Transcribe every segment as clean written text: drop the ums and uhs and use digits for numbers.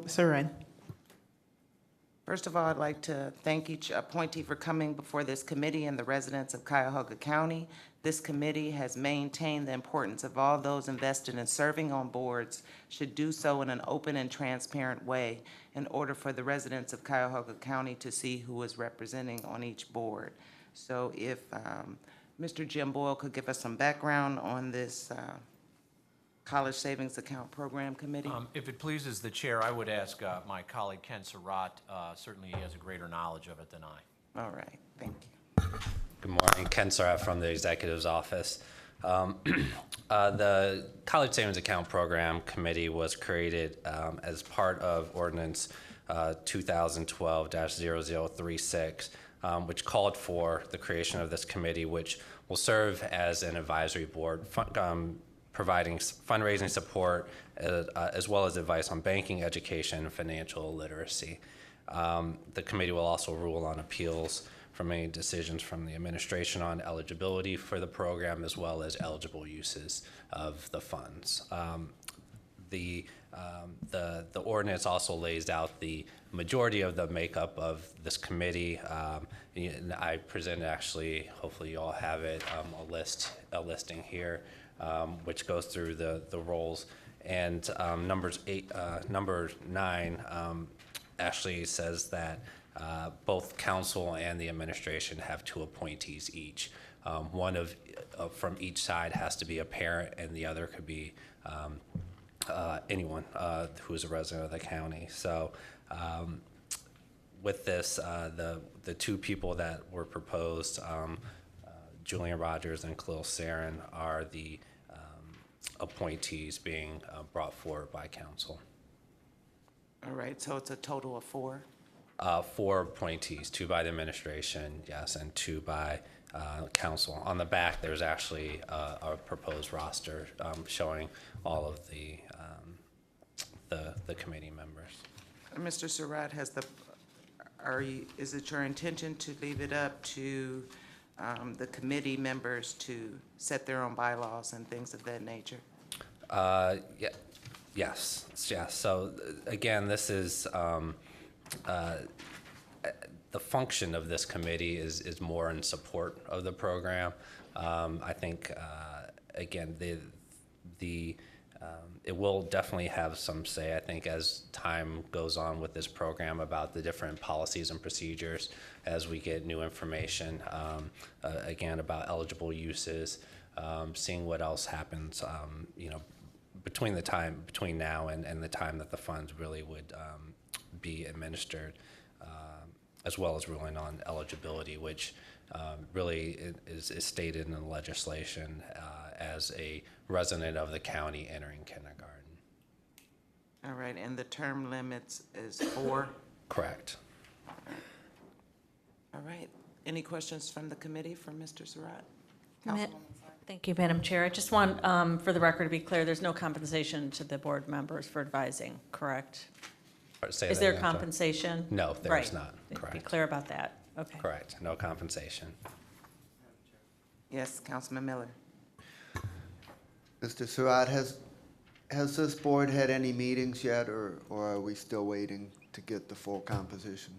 Surratt. First of all, I'd like to thank each appointee for coming before this committee and the residents of Cuyahoga County. This committee has maintained the importance of all those invested in serving on boards should do so in an open and transparent way in order for the residents of Cuyahoga County to see who is representing on each board. So if Mr. Jim Boyle could give us some background on this College Savings Account Program Committee. If it pleases the chair, I would ask my colleague Ken Surratt. Certainly he has a greater knowledge of it than I. All right, thank you. Good morning, Ken Surratt from the Executive's Office. The College Savings Account Program Committee was created as part of Ordinance 2012-0036, which called for the creation of this committee, which will serve as an advisory board, providing fundraising support as well as advice on banking, education, and financial literacy. The committee will also rule on appeals from any decisions from the administration on eligibility for the program as well as eligible uses of the funds. The ordinance also lays out the majority of the makeup of this committee. And I presented, actually, hopefully you all have it, a listing here, which goes through the roles. And number 9 actually says that both council and the administration have 2 appointees each. One from each side has to be a parent, and the other could be anyone who is a resident of the county. So with this, the 2 people that were proposed, Julian Rogers and Khalil Sarin, are the appointees being brought forward by council. All right, so it's a total of 4? 4 appointees, 2 by the administration, yes, and 2 by council. On the back, there's actually a proposed roster showing all of the committee members. Mr. Surratt, is it your intention to leave it up to the committee members to set their own bylaws and things of that nature? Yeah, yes. So again, this is the function of this committee is more in support of the program. I think again it will definitely have some say, I think, as time goes on with this program about the different policies and procedures as we get new information, again, about eligible uses, seeing what else happens, between now and the time that the funds really would be administered, as well as ruling on eligibility, which really is stated in the legislation as a resident of the county entering kindergarten. All right, and the term limits is 4? Correct. All right, any questions from the committee for Mr. Surratt? Thank you, Madam Chair. I just want, for the record, to be clear, there's no compensation to the board members for advising, correct? Say Is that there again, sorry. compensation? No, there is not. Be Correct. clear about that. Okay. Correct. No compensation. Yes, Councilman Miller. Mr. Surratt, has this board had any meetings yet, or are we still waiting to get the full composition?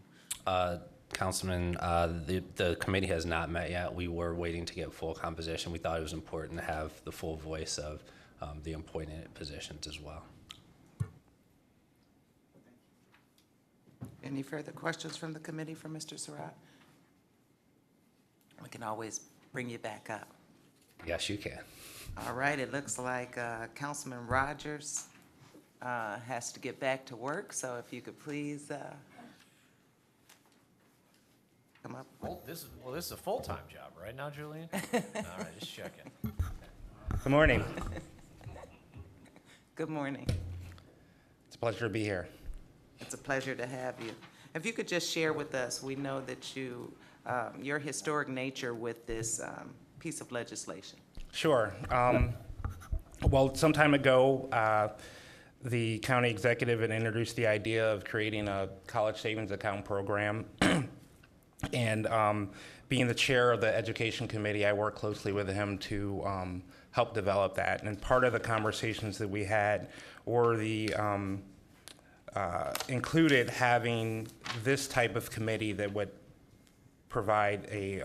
Councilman, the committee has not met yet. We were waiting to get full composition. We thought it was important to have the full voice of the appointed positions as well. Any further questions from the committee for Mr. Surratt? We can always bring you back up. Yes, you can. All right, it looks like Councilman Rogers has to get back to work, so if you could please come up. This is a full-time job, right now, Julian? All right, just checking. Good morning. Good morning. It's a pleasure to be here. It's a pleasure to have you. If you could just share with us, we know that your historic nature with this piece of legislation. Sure. Well, some time ago, the county executive had introduced the idea of creating a college savings account program. And being the chair of the education committee, I worked closely with him to help develop that. And part of the conversations that we had were the included having this type of committee that would provide a,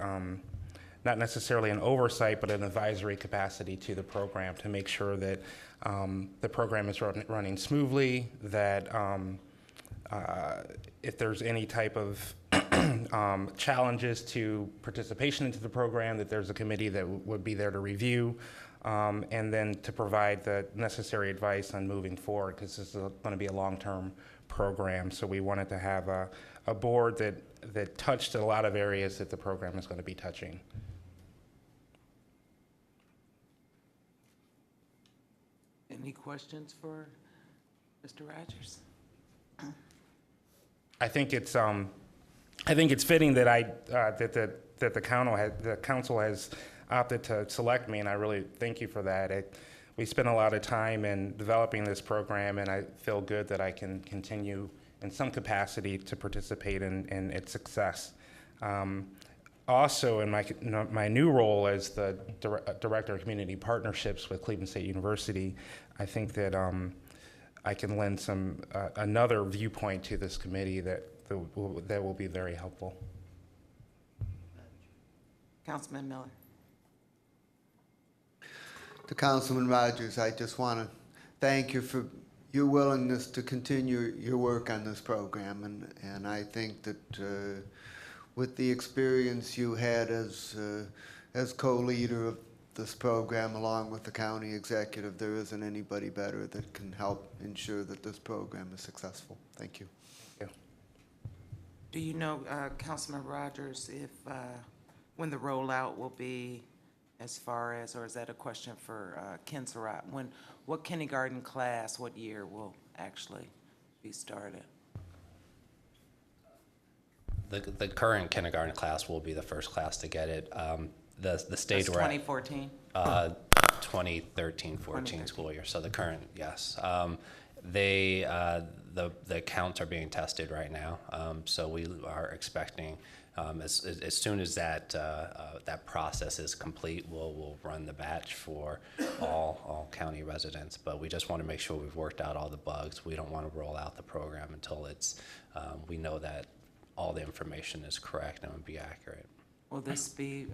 not necessarily an oversight, but an advisory capacity to the program to make sure that the program is running smoothly, that if there's any type of challenges to participation into the program, that there's a committee that would be there to review, and then to provide the necessary advice on moving forward, because this is going to be a long-term program. So we wanted to have a board that touched a lot of areas that the program is going to be touching. Any questions for Mr. Rogers? I think it's fitting that that the council has opted to select me, and I really thank you for that. We spent a lot of time in developing this program, and I feel good that I can continue in some capacity to participate in its success. Also, in my new role as the Director of Community Partnerships with Cleveland State University, I think that I can lend another viewpoint to this committee that will be very helpful. Councilman Miller. To Councilman Rogers, I just want to thank you for your willingness to continue your work on this program, and I think that with the experience you had as co-leader of this program, along with the county executive, there isn't anybody better that can help ensure that this program is successful. Thank you. Thank you. Do you know, Councilman Rogers, if when the rollout will be, as far as, or is that a question for Ken Surratt? What kindergarten class, what year will actually be started? The current kindergarten class will be the first class to get it. The stage That's we're at, 2014? 2013-14 school year. So the current, yes. The accounts are being tested right now. So we are expecting as soon as that process is complete, we'll run the batch for all county residents. But we just want to make sure we've worked out all the bugs. We don't want to roll out the program until we know that all the information is correct and would be accurate. Will this be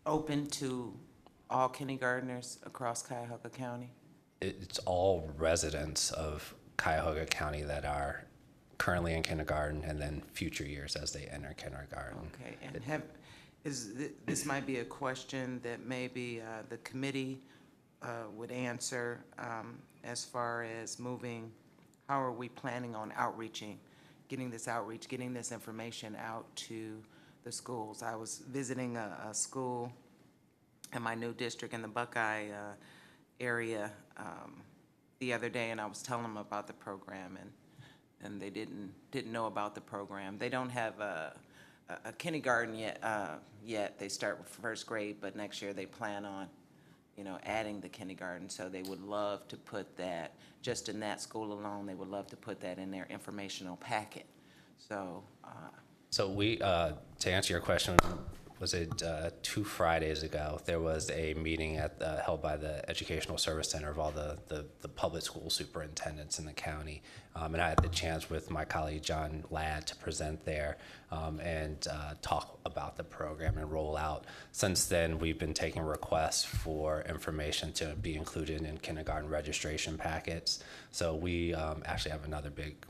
open to all kindergartners across Cuyahoga County? It's all residents of Cuyahoga County that are currently in kindergarten, and then future years as they enter kindergarten. Okay, and this might be a question that maybe the committee would answer as far as how are we planning on getting this information out to the schools. I was visiting a school in my new district in the Buckeye area the other day, and I was telling them about the program, and they didn't know about the program. They don't have a kindergarten yet. They start with first grade, but next year they plan on, adding the kindergarten. So they would love to put that, just in that school alone, they would love to put that in their informational packet. So. So we, to answer your question, was it 2 Fridays ago, there was a meeting held by the Educational Service Center of all the public school superintendents in the county. And I had the chance with my colleague John Ladd to present there and talk about the program and roll out. Since then, we've been taking requests for information to be included in kindergarten registration packets. So we actually have another big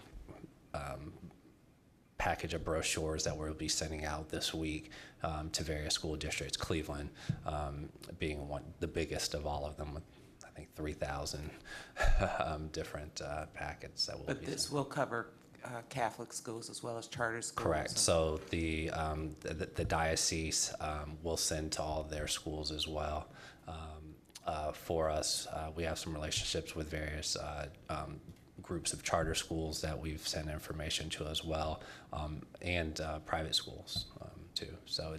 package of brochures that we'll be sending out this week to various school districts, Cleveland being the biggest of all of them, with I think 3,000 different packets that will be sent. But this will cover Catholic schools as well as charter schools? Correct. So the diocese will send to all of their schools as well. For us, we have some relationships with various groups of charter schools that we've sent information to as well, and private schools too. So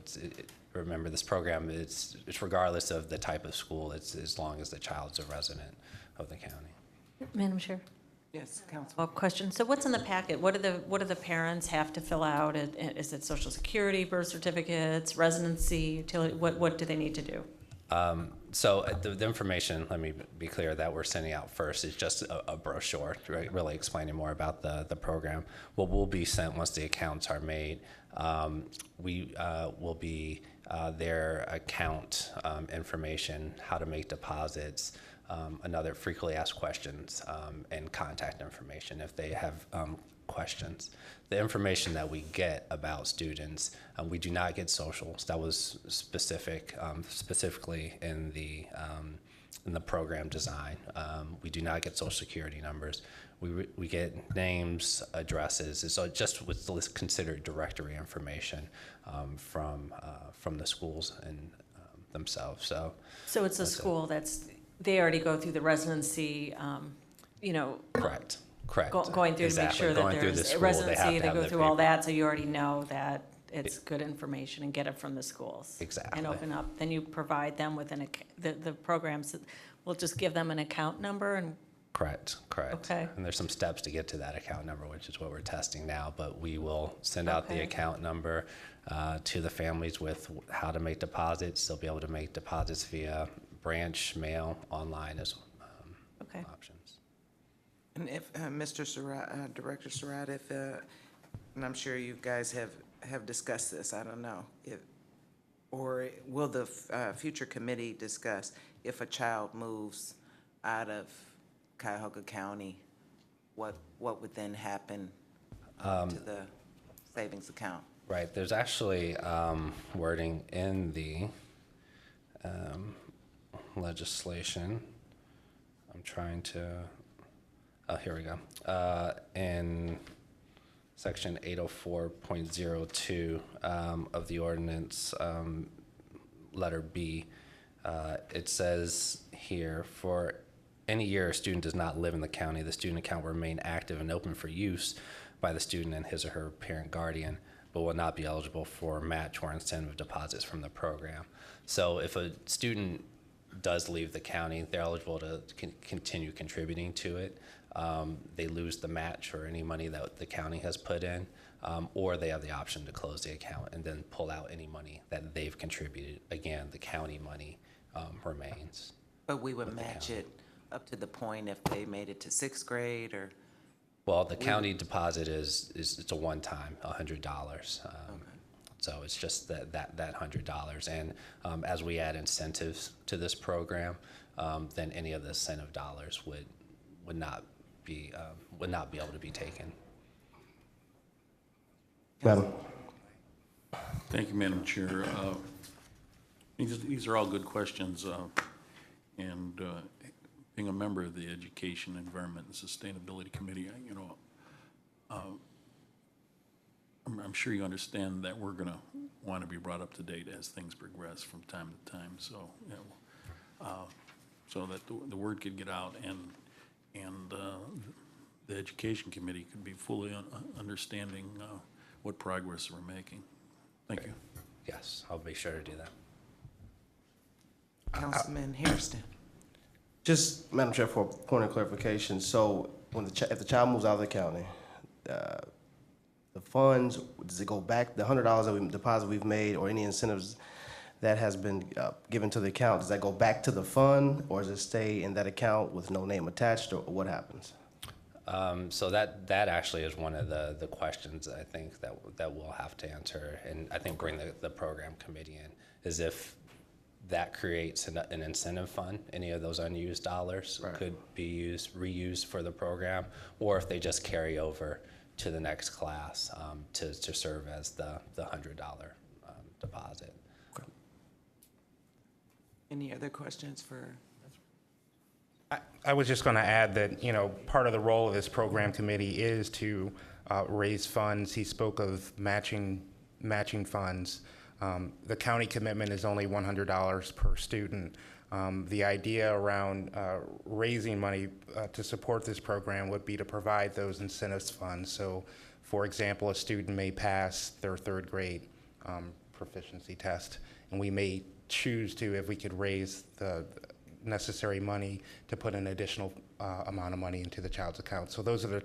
remember, this program, it's regardless of the type of school, it's as long as the child's a resident of the county. Madam Chair, Yes, Council. follow-up question. So what's in the packet? What do the parents have to fill out? Is it Social Security, birth certificates, residency, utility? What do they need to do? So the information, let me be clear, that we're sending out first is just a brochure, right, really explaining more about the program. What will be sent once the accounts are made, we will be their account information, how to make deposits, another frequently asked questions, and contact information if they have questions. The information that we get about students, we do not get socials. That was specifically in the program design. We do not get social security numbers. We get names, addresses. So just what's considered directory information from the schools and themselves. So So it's a school they already go through the residency, correct. going through to make Exactly. sure that Going through the there's school, residency, to they have go the through all paper. that, so you already know that it's good information and get it from the schools. Exactly. And open up, then you provide them with the programs, will just give them an account number and, Correct. Okay. And there's some steps to get to that account number, which is what we're testing now, but we will send out the Okay. account number to the families with how to make deposits. They'll be able to make deposits via branch, mail, online as okay. options. And if, Mr. Surratt, Director Surratt, if, and I'm sure you guys have discussed this, I don't know, or will the future committee discuss if a child moves out of Cuyahoga County, what would then happen to the savings account? Right, there's actually wording in the legislation. I'm trying to, oh, here we go. In section 804.02 of the ordinance, letter B, it says here, for any year a student does not live in the county, the student account will remain active and open for use by the student and his or her parent guardian, but will not be eligible for match or incentive deposits from the program. So if a student does leave the county, they're eligible to continue contributing to it. They lose the match or any money that the county has put in, or they have the option to close the account and then pull out any money that they've contributed. Again, the county money remains. But we would match it up to the point if they made it to sixth grade, or? Well, the county deposit is it's a one-time, $100. So it's just that $100. And as we add incentives to this program, then any of the incentive dollars would not be able to be taken. Madam. Thank you, Madam Chair. These are all good questions, and being a member of the Education, Environment, and Sustainability Committee, I'm sure you understand that we're going to want to be brought up to date as things progress from time to time. So, so that the word could get out, and the Education Committee could be fully understanding what progress we're making. Thank you. Yes, I'll be sure to do that. Councilman Hairston. Just, Madam Chair, for a point of clarification, so when if the child moves out of the county, the funds, does it go back, the $100 that deposit we've made, or any incentives that has been given to the account, does that go back to the fund, or does it stay in that account with no name attached, or what happens? So that actually is one of the questions I think that we'll have to answer, and I think bring the program committee in, is if that creates an incentive fund, any of those unused dollars could be reused for the program, or if they just carry over to the next class to serve as the $100 deposit. Any other questions for? I was just going to add that, part of the role of this program committee is to raise funds. He spoke of matching funds. The county commitment is only $100 per student. The idea around raising money to support this program would be to provide those incentives funds. So, for example, a student may pass their third grade proficiency test, and we may choose to, if we could raise the necessary money, to put an additional amount of money into the child's account. So those are the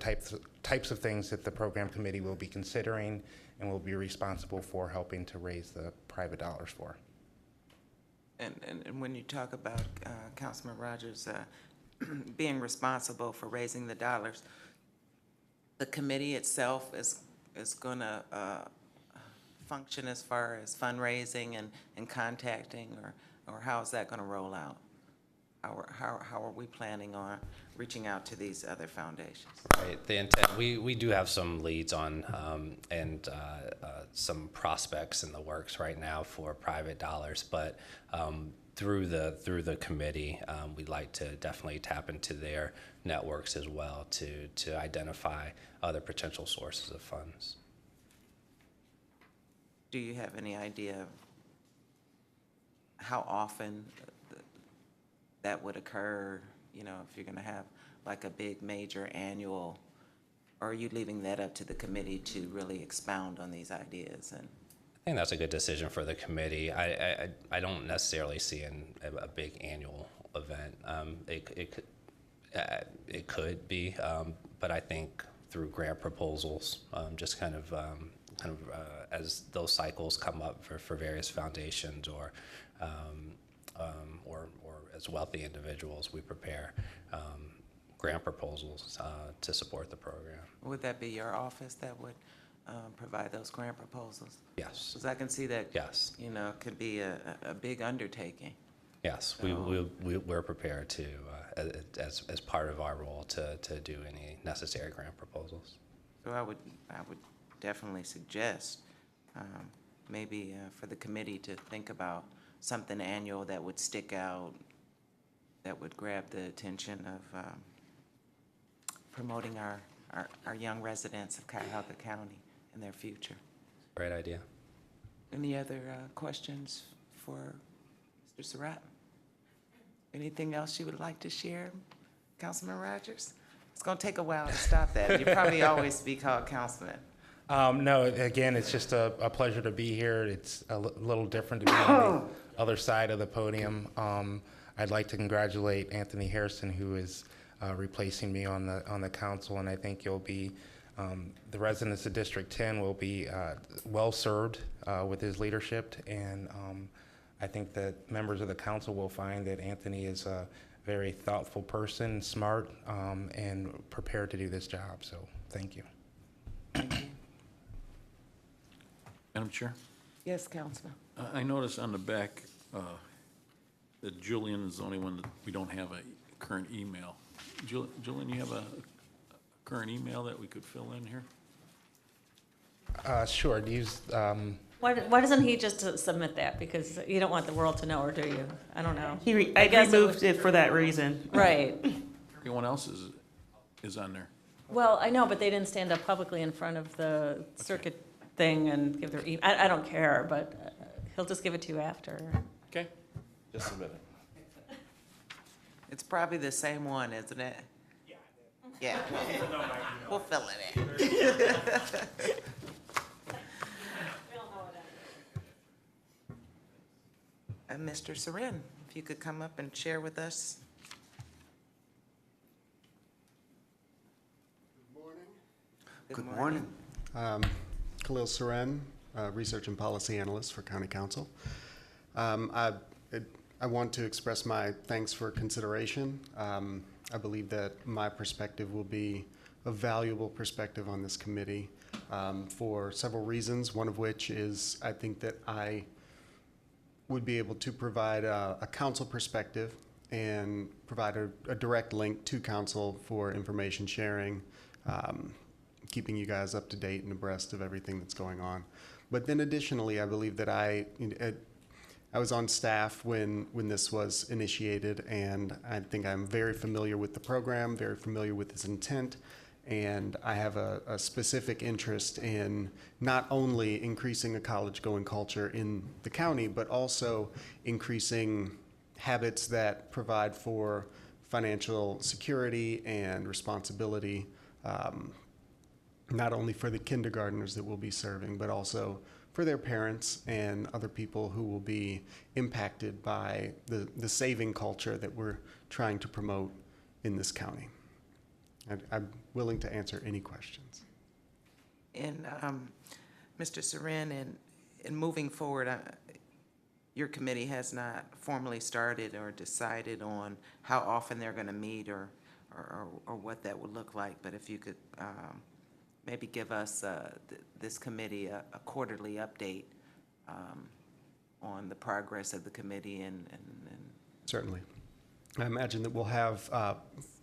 types of things that the program committee will be considering and will be responsible for helping to raise the private dollars for. And when you talk about Councilman Rogers being responsible for raising the dollars, the committee itself is going to function as far as fundraising and contacting, or how is that going to roll out? How are we planning on reaching out to these other foundations? Right, the intent, we do have some leads on, and some prospects in the works right now for private dollars, but through the committee, we'd like to definitely tap into their networks as well to identify other potential sources of funds. Do you have any idea how often that would occur? You know, if you're going to have like a big major annual, or are you leaving that up to the committee to really expound on these ideas? And I think that's a good decision for the committee. I don't necessarily see a big annual event. It could be, but I think through grant proposals, just kind of as those cycles come up for various foundations or as wealthy individuals, we prepare grant proposals to support the program. would that be your office that would provide those grant proposals? Yes. Because I can see that, Yes. you know, could be a big undertaking. Yes, we're prepared to, as part of our role, to do any necessary grant proposals. So I would definitely suggest maybe for the committee to think about something annual that would stick out, that would grab the attention of promoting our young residents of Cuyahoga County and their future. Great idea. Any other questions for Mr. Surratt? Anything else you would like to share, Councilman Rogers? It's going to take a while to stop that. You probably always be called Councilman. No, again, it's just a pleasure to be here. It's a little different to be on the other side of the podium. I'd like to congratulate Anthony Harrison, who is replacing me on the council, and I think you'll be, the residents of District 10 will be well served with his leadership, and I think that members of the council will find that Anthony is a very thoughtful person, smart, and prepared to do this job. So, thank you. Madam Chair, Yes, Councilman. I noticed on the back that Julian is the only one that we don't have a current email. Julian, you have a current email that we could fill in here? Sure. Use. Why doesn't he just submit that? Because you don't want the world to know, or do you? I don't know. I guess it removed was- it for that reason. Right. Everyone else is on there. Well, I know, but they didn't stand up publicly in front of the circuit thing and give their, I don't care, but he'll just give it to you after. Okay. Just submit it. It's probably the same one, isn't it? Yeah. We'll fill it in. And Mr. Seren, if you could come up and share with us. Good morning. Khalil Seren, Research and Policy Analyst for County Council. I want to express my thanks for consideration. I believe that my perspective will be a valuable perspective on this committee for several reasons, one of which is I think that I would be able to provide a council perspective and provide a direct link to council for information sharing, keeping you guys up to date and abreast of everything that's going on. But then additionally, I believe that I was on staff when this was initiated, and I think I'm very familiar with the program, very familiar with its intent, and I have a specific interest in not only increasing a college-going culture in the county, but also increasing habits that provide for financial security and responsibility, not only for the kindergartners that we'll be serving, but also for their parents and other people who will be impacted by the saving culture that we're trying to promote in this county. I'm willing to answer any questions. And Mr. Seren, in moving forward, your committee has not formally started or decided on how often they're going to meet or what that would look like. But if you could maybe give us, this committee, a quarterly update on the progress of the committee and Certainly. I imagine that we'll have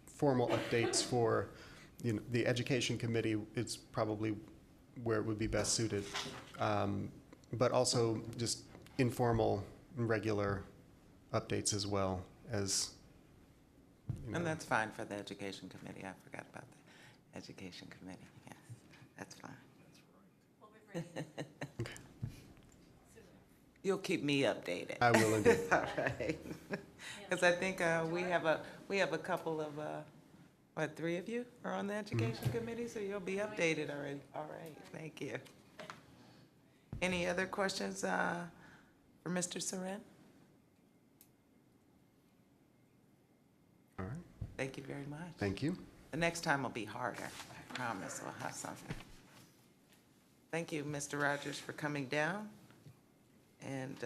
formal updates for, the Education Committee is probably where it would be best suited. But also just informal, regular updates as well as, And that's fine for the Education Committee. I forgot about the Education Committee. Yes, that's fine. You'll keep me updated. I will indeed. All right. Because I think we have a couple of, what, 3 of you are on the Education Committee, so you'll be updated already. All right, thank you. Any other questions for Mr. Seren? All right. Thank you very much. Thank you. The next time will be harder, I promise. We'll have something. Thank you, Mr. Rogers, for coming down. And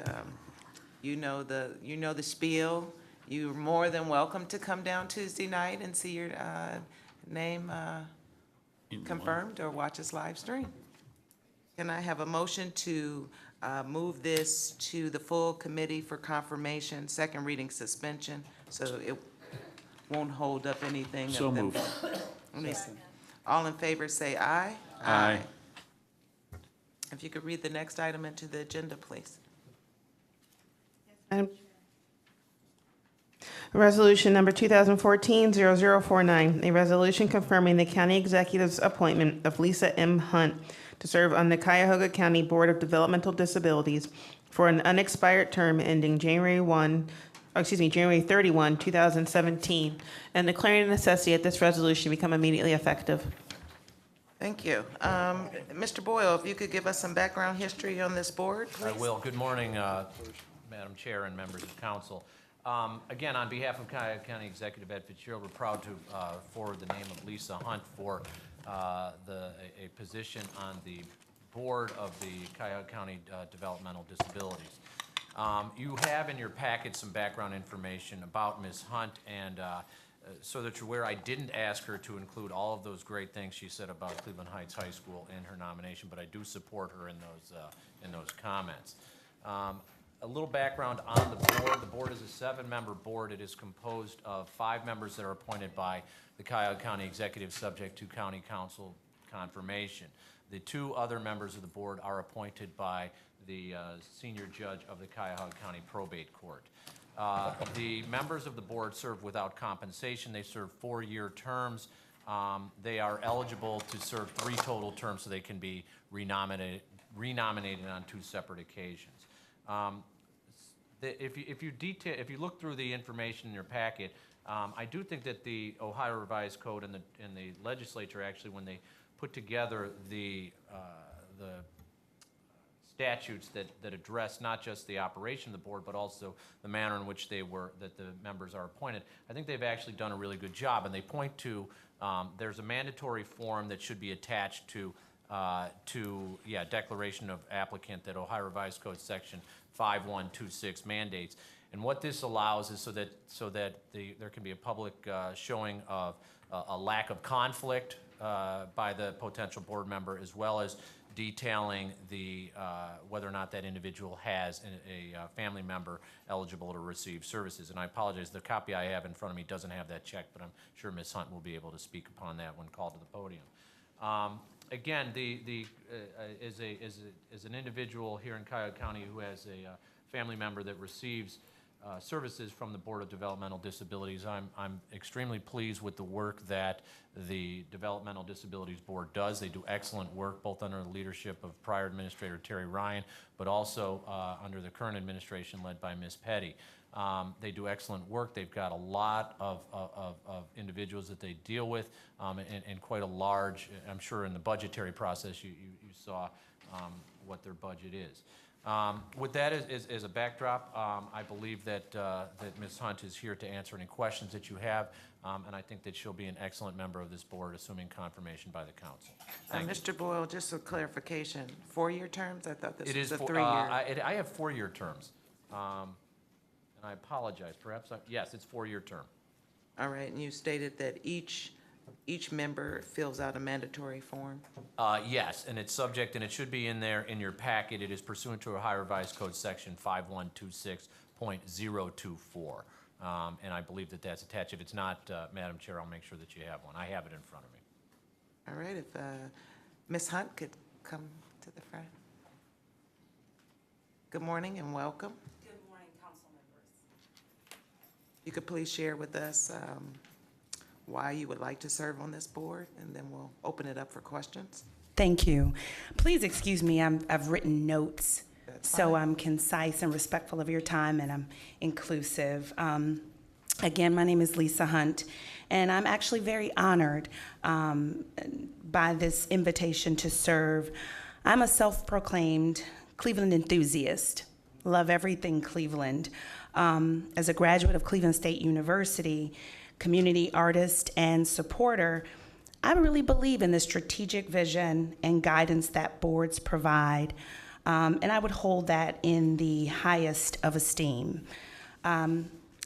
you know the spiel. You're more than welcome to come down Tuesday night and see your name confirmed or watch us live stream. Can I have a motion to move this to the full committee for confirmation, second reading suspension, so it won't hold up anything? So moved. Let me see. All in favor, say aye. Aye. If you could read the next item into the agenda, please. Resolution number 2014-0049, a resolution confirming the county executive's appointment of Lisa M. Hunt to serve on the Cuyahoga County Board of Developmental Disabilities for an unexpired term ending January 31, 2017, and declaring the necessity that this resolution become immediately effective. Thank you. Mr. Boyle, if you could give us some background history on this board, I please. will. Good morning, Madam Chair and members of council. Again, on behalf of Cuyahoga County Executive Ed Fitzgerald, we're proud to forward the name of Lisa Hunt for a position on the board of the Cuyahoga County Developmental Disabilities. You have in your packet some background information about Ms. Hunt, and so that you're aware, I didn't ask her to include all of those great things she said about Cleveland Heights High School in her nomination, but I do support her in those comments. A little background on the board. The board is a 7-member board. It is composed of 5 members that are appointed by the Cuyahoga County Executive, subject to County Council confirmation. The 2 other members of the board are appointed by the senior judge of the Cuyahoga County Probate Court. The members of the board serve without compensation. They serve 4-year terms. They are eligible to serve 3 total terms, so they can be renominated on 2 separate occasions. If you look through the information in your packet, I do think that the Ohio Revised Code and the legislature actually, when they put together the statutes that address not just the operation of the board, but also the manner in which the members are appointed, I think they've actually done a really good job. And they point to there's a mandatory form that should be attached to declaration of applicant that Ohio Revised Code section 5126 mandates. And what this allows is so that there can be a public showing of a lack of conflict by the potential board member, as well as detailing whether or not that individual has a family member eligible to receive services. And I apologize, the copy I have in front of me doesn't have that checked, but I'm sure Ms. Hunt will be able to speak upon that when called to the podium. Again, as an individual here in Cuyahoga County who has a family member that receives services from the Board of Developmental Disabilities, I'm extremely pleased with the work that the Developmental Disabilities Board does. They do excellent work, both under the leadership of prior Administrator Terry Ryan, but also under the current administration led by Ms. Petty. They do excellent work. They've got a lot of individuals that they deal with, and quite a large, I'm sure in the budgetary process you saw what their budget is. With that as a backdrop, I believe that Ms. Hunt is here to answer any questions that you have, and I think that she'll be an excellent member of this board, assuming confirmation by the council. Thank you. Mr. Boyle, just a clarification, 4-year terms? I thought this It was is a for, 3-year. I have 4-year terms. And I apologize, perhaps, yes, it's 4-year term. All right, and you stated that each member fills out a mandatory form? Yes, and it's subject, and it should be in there in your packet. It is pursuant to Ohio Revised Code Section 5126.024. And I believe that that's attached. If it's not, Madam Chair, I'll make sure that you have one. I have it in front of me. All right, if Ms. Hunt could come to the front. Good morning and welcome. Good morning, council members. You could please share with us why you would like to serve on this board, and then we'll open it up for questions. Thank you. Please excuse me, I've written notes, That's so fine. I'm concise and respectful of your time, and I'm inclusive. Again, my name is Lisa Hunt, and I'm actually very honored by this invitation to serve. I'm a self-proclaimed Cleveland enthusiast, love everything Cleveland. As a graduate of Cleveland State University, community artist and supporter, I really believe in the strategic vision and guidance that boards provide, and I would hold that in the highest of esteem.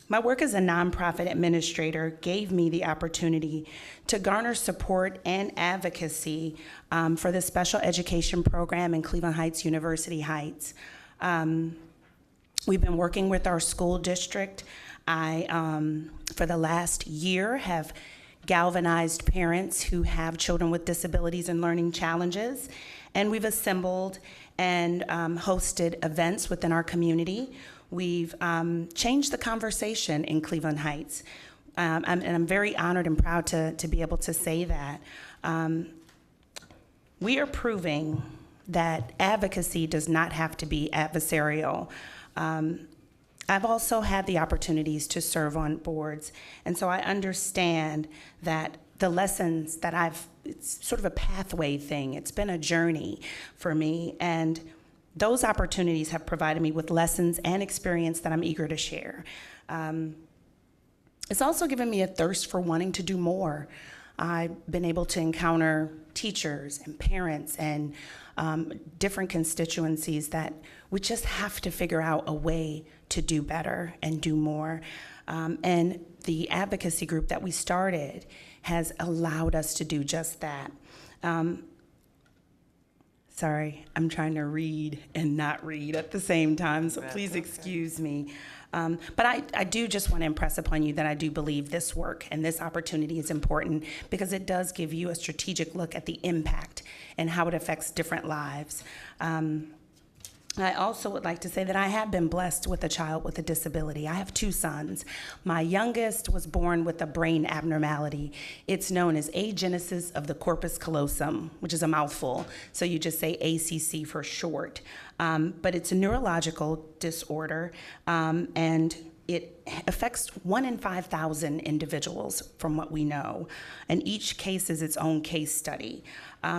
My work as a nonprofit administrator gave me the opportunity to garner support and advocacy for the special education program in Cleveland Heights, University Heights. We've been working with our school district. I, for the last year, have galvanized parents who have children with disabilities and learning challenges, and we've assembled and hosted events within our community. We've changed the conversation in Cleveland Heights, and I'm very honored and proud to be able to say that. We are proving that advocacy does not have to be adversarial. I've also had the opportunities to serve on boards, and so I understand that the lessons that it's sort of a pathway thing. It's been a journey for me, and those opportunities have provided me with lessons and experience that I'm eager to share. It's also given me a thirst for wanting to do more. I've been able to encounter teachers and parents and different constituencies that we just have to figure out a way to do better and do more. And the advocacy group that we started has allowed us to do just that. Sorry, I'm trying to read and not read at the same time, so please excuse me. But I do just want to impress upon you that I do believe this work and this opportunity is important because it does give you a strategic look at the impact and how it affects different lives. I also would like to say that I have been blessed with a child with a disability. I have 2 sons. My youngest was born with a brain abnormality. It's known as agenesis of the corpus callosum, which is a mouthful, so you just say ACC for short. But it's a neurological disorder, and it affects 1 in 5,000 individuals from what we know, and each case is its own case study.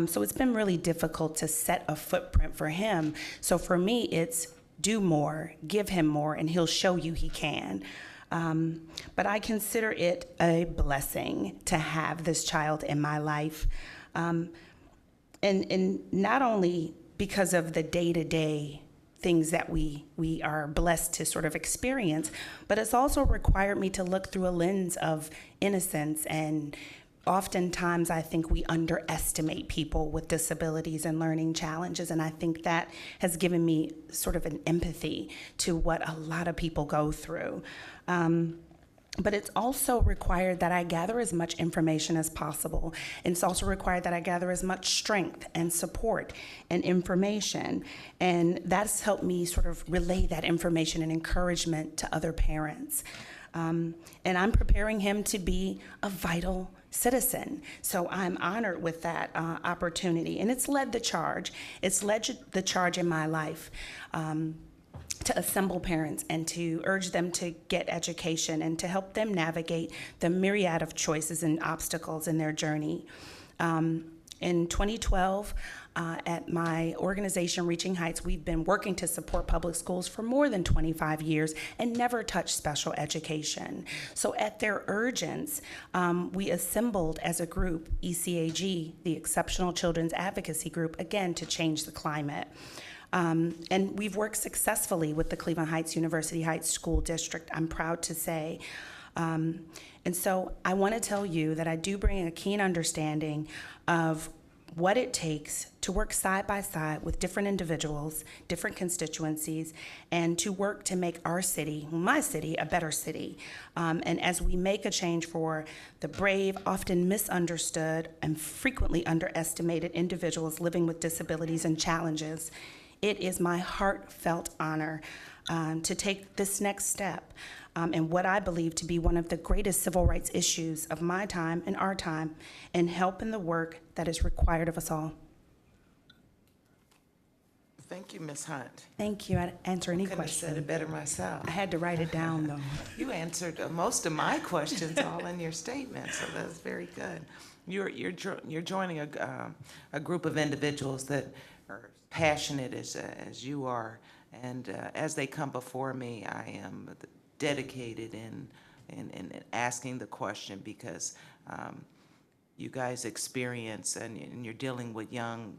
So it's been really difficult to set a footprint for him. So for me, it's do more, give him more, and he'll show you he can. But I consider it a blessing to have this child in my life. And not only because of the day-to-day things that we are blessed to sort of experience, but it's also required me to look through a lens of innocence, and oftentimes I think we underestimate people with disabilities and learning challenges, and I think that has given me sort of an empathy to what a lot of people go through. But it's also required that I gather as much information as possible. And it's also required that I gather as much strength and support and information. And that's helped me sort of relay that information and encouragement to other parents. And I'm preparing him to be a vital citizen. So I'm honored with that opportunity. And it's led the charge. It's led the charge in my life. To assemble parents and to urge them to get education and to help them navigate the myriad of choices and obstacles in their journey. In 2012, at my organization, Reaching Heights, we've been working to support public schools for more than 25 years and never touched special education. So at their urgence, we assembled as a group, ECAG, the Exceptional Children's Advocacy Group, again, to change the climate. And we've worked successfully with the Cleveland Heights University Heights School District, I'm proud to say. And so I want to tell you that I do bring a keen understanding of what it takes to work side by side with different individuals, different constituencies, and to work to make our city, my city, a better city. And as we make a change for the brave, often misunderstood, and frequently underestimated individuals living with disabilities and challenges, it is my heartfelt honor to take this next step in what I believe to be one of the greatest civil rights issues of my time and our time, and help in the work that is required of us all. Thank you, Ms. Hunt. Thank you. I'd answer any Couldn't have said question. it better myself. I had to write it down, though. You answered most of my questions all in your statement, so that's very good. You're joining a group of individuals that are passionate as you are, and as they come before me, I am dedicated in asking the question, because you guys experience and you're dealing with young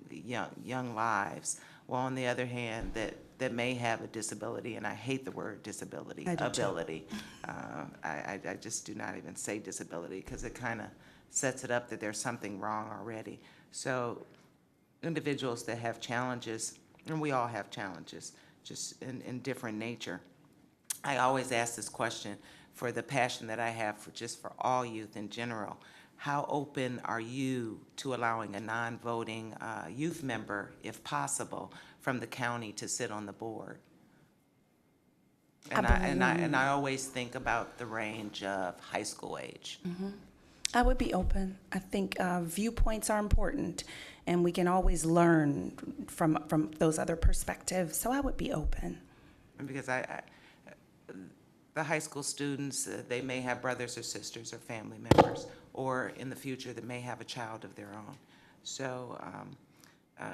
lives. While on the other hand, that may have a disability, and I hate the word disability, ability. I just do not even say disability, because it kind of sets it up that there's something wrong already. So individuals that have challenges, and we all have challenges, just in different nature. I always ask this question for the passion that I have for all youth in general. How open are you to allowing a non-voting youth member, if possible, from the county to sit on the board? And I always think about the range of high school age. I would be open. I think viewpoints are important, and we can always learn from those other perspectives. So I would be open. Because the high school students, they may have brothers or sisters or family members, or in the future, they may have a child of their own. So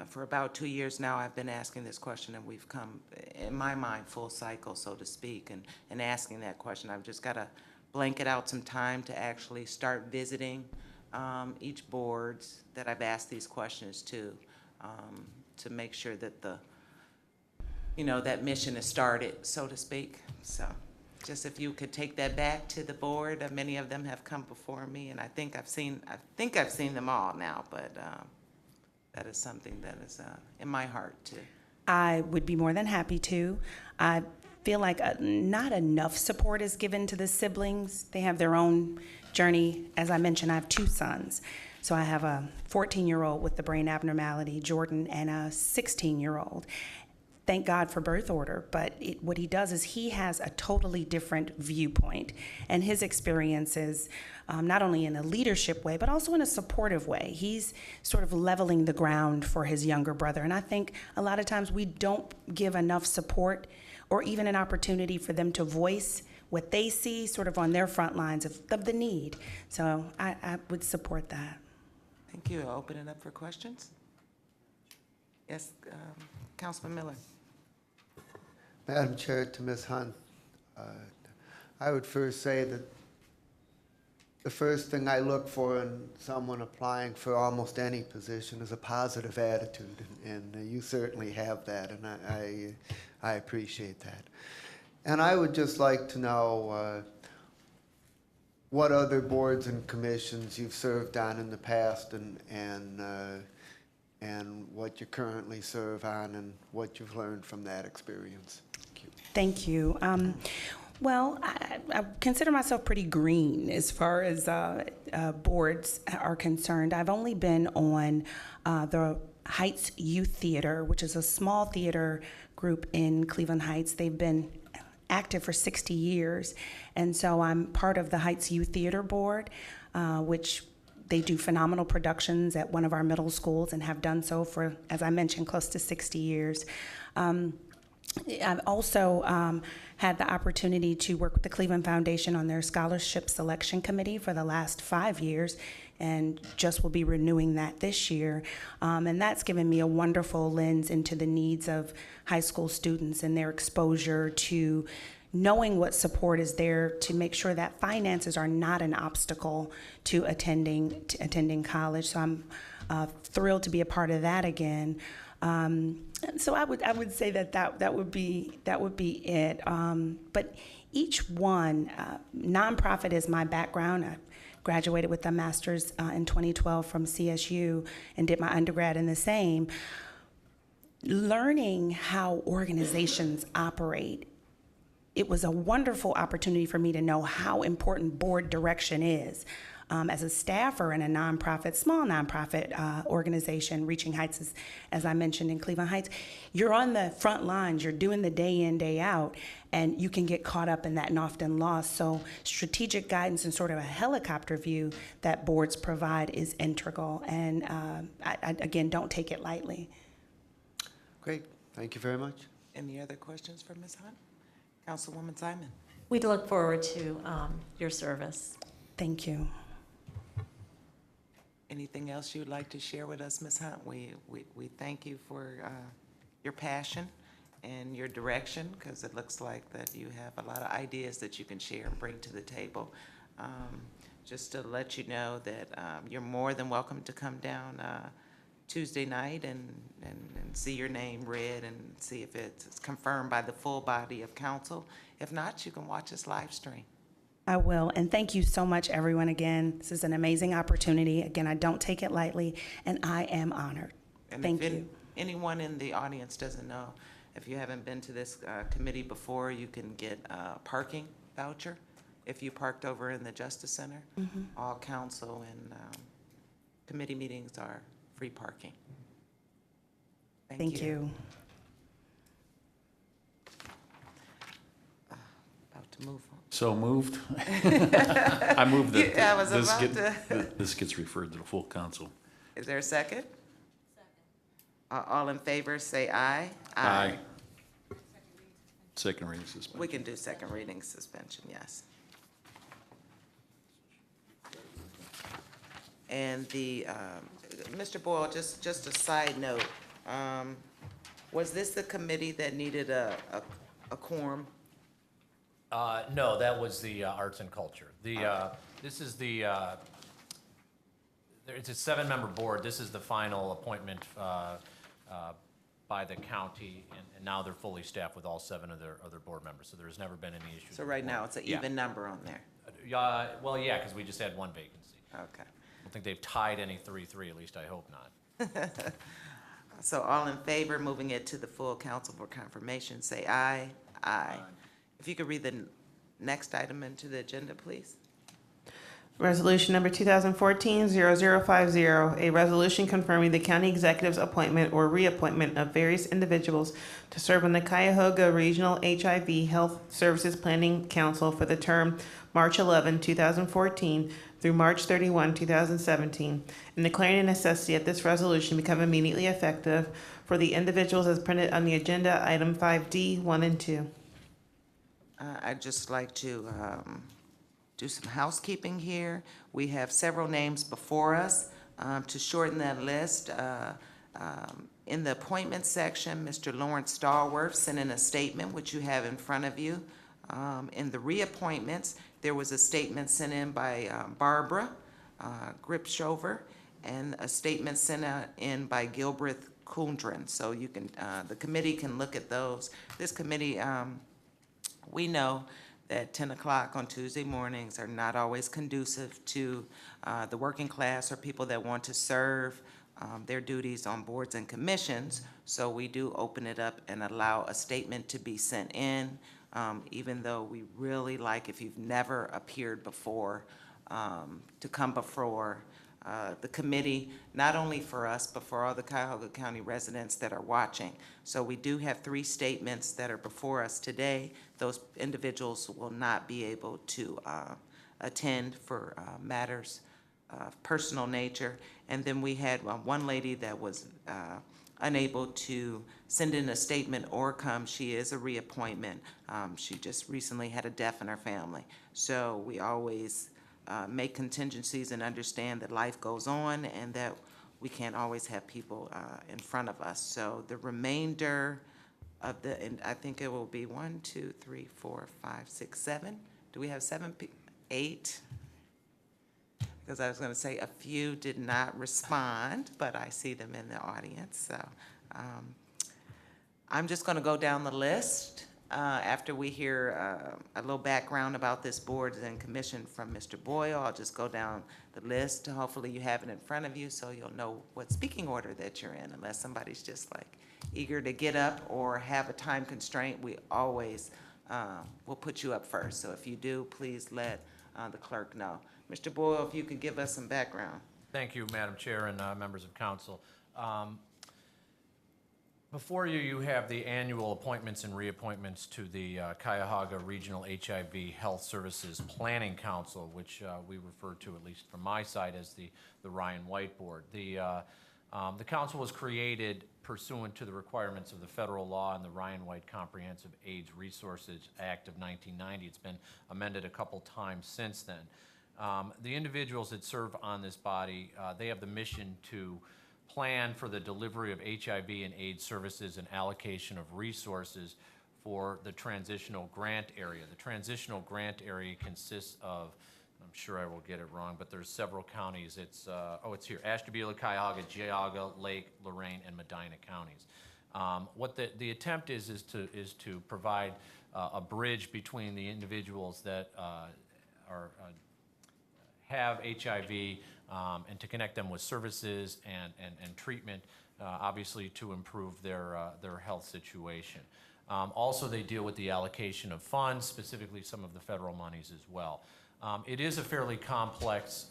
for about 2 years now, I've been asking this question, and we've come, in my mind, full cycle, so to speak, and asking that question. I've just got to blanket out some time to actually start visiting each boards that I've asked these questions to make sure that that mission is started, so to speak. So just if you could take that back to the board. Many of them have come before me, and I think I've seen them all now, but that is something that is in my heart too. I would be more than happy to. I feel like not enough support is given to the siblings. They have their own journey. As I mentioned, I have 2 sons. So I have a 14-year-old with the brain abnormality, Jordan, and a 16-year-old. Thank God for birth order, but what he does is he has a totally different viewpoint, and his experiences, not only in a leadership way, but also in a supportive way. He's sort of leveling the ground for his younger brother, and I think a lot of times we don't give enough support or even an opportunity for them to voice what they see sort of on their front lines of the need. So I would support that. Thank you. I'll open it up for questions. Yes, Councilman Miller. Madam Chair, to Ms. Hunt, I would first say that the first thing I look for in someone applying for almost any position is a positive attitude, and you certainly have that, and I appreciate that. And I would just like to know what other boards and commissions you've served on in the past, and what you currently serve on, and what you've learned from that experience. Thank you. Well, I consider myself pretty green as far as boards are concerned. I've only been on the Heights Youth Theater, which is a small theater group in Cleveland Heights. They've been active for 60 years, and so I'm part of the Heights Youth Theater Board, which they do phenomenal productions at one of our middle schools and have done so for, as I mentioned, close to 60 years. I've also had the opportunity to work with the Cleveland Foundation on their scholarship selection committee for the last 5 years, and just will be renewing that this year. And that's given me a wonderful lens into the needs of high school students and their exposure to knowing what support is there to make sure that finances are not an obstacle to attending college. So I'm thrilled to be a part of that again. So I would say that would be it. But each one, nonprofit is my background. I graduated with a master's in 2012 from CSU and did my undergrad in the same. Learning how organizations operate, it was a wonderful opportunity for me to know how important board direction is. As a staffer in a nonprofit, small nonprofit organization, Reaching Heights, as I mentioned in Cleveland Heights, you're on the front lines, you're doing the day in, day out, and you can get caught up in that and often lost. So strategic guidance and sort of a helicopter view that boards provide is integral, and I again, don't take it lightly. Great, thank you very much. Any other questions for Ms. Hunt? Councilwoman Simon? We'd look forward to your service. Thank you. Anything else you'd like to share with us, Ms. Hunt? We thank you for your passion and your direction, because it looks like that you have a lot of ideas that you can share and bring to the table. Just to let you know that you're more than welcome to come down Tuesday night and see your name read and see if it's confirmed by the full body of council. If not, you can watch us live stream. I will, and thank you so much, everyone, again. This is an amazing opportunity. Again, I don't take it lightly, and I am honored. And Thank if you. anyone in the audience doesn't know, if you haven't been to this committee before, you can get a parking voucher if you parked over in the Justice Center. All council and committee meetings are free parking. Thank you. About to move on. So moved. I move that I was this about this gets referred to the full council. Is there a second? Second. All in favor, say aye. Aye. Second reading suspension. We can do second reading suspension, yes. And the, Mr. Boyle, just a side note, was this the committee that needed a quorum? No, that was the arts and culture. This is the, it's a 7-member board. This is the final appointment by the county, and now they're fully staffed with all 7 of their other board members, so there's never been any issues. So right now, it's an Yeah. even number on there? Well, yeah, because we just had 1 vacancy. Okay. I don't think they've tied any 3-3, at least I hope not. So all in favor, moving it to the full council for confirmation, say aye. Aye. If you could read the next item into the agenda, please. Resolution number 2014-0050, a resolution confirming the county executive's appointment or reappointment of various individuals to serve on the Cuyahoga Regional HIV Health Services Planning Council for the term March 11, 2014 through March 31, 2017, and declaring a necessity that this resolution become immediately effective for the individuals as printed on the agenda, item 5D, 1 and 2. I'd just like to do some housekeeping here. We have several names before us. To shorten that list, in the appointment section, Mr. Lawrence Stallworth sent in a statement, which you have in front of you. In the reappointments, there was a statement sent in by Barbara Gripshover and a statement sent in by Gilbreth Kundren. So you can, the committee can look at those. This committee, we know that 10 o'clock on Tuesday mornings are not always conducive to the working class or people that want to serve their duties on boards and commissions. So we do open it up and allow a statement to be sent in, even though we really like, if you've never appeared before, to come before the committee, not only for us, but for all the Cuyahoga County residents that are watching. So we do have 3 statements that are before us today. Those individuals will not be able to attend for matters of personal nature. And then we had one lady that was unable to send in a statement or come. She is a reappointment. She just recently had a death in her family. So we always make contingencies and understand that life goes on and that we can't always have people in front of us. So the remainder of the, and I think it will be 1, 2, 3, 4, 5, 6, 7. Do we have 7? 8? because I was going to say a few did not respond, but I see them in the audience. So I'm just going to go down the list after we hear a little background about this board and commission from Mr. Boyle. I'll just go down the list. Hopefully you have it in front of you so you'll know what speaking order that you're in, unless somebody's just like eager to get up or have a time constraint. We always will put you up first. So if you do, please let the clerk know. Mr. Boyle, if you could give us some background. Thank you, Madam Chair and members of council. Before you, you have the annual appointments and reappointments to the Cuyahoga Regional HIV Health Services Planning Council, which we refer to, at least from my side, as the Ryan White Board. The council was created pursuant to the requirements of the federal law and the Ryan White Comprehensive AIDS Resources Act of 1990. It's been amended a couple times since then. The individuals that serve on this body, they have the mission to plan for the delivery of HIV and AIDS services and allocation of resources for the transitional grant area. The transitional grant area consists of, I'm sure I will get it wrong, but there's several counties. It's, it's here, Ashtabula, Cuyahoga, Geauga, Lake, Lorraine, and Medina counties. What the attempt is to provide a bridge between the individuals that have HIV and to connect them with services and treatment, obviously to improve their health situation. Also, they deal with the allocation of funds, specifically some of the federal monies as well. It is a fairly complex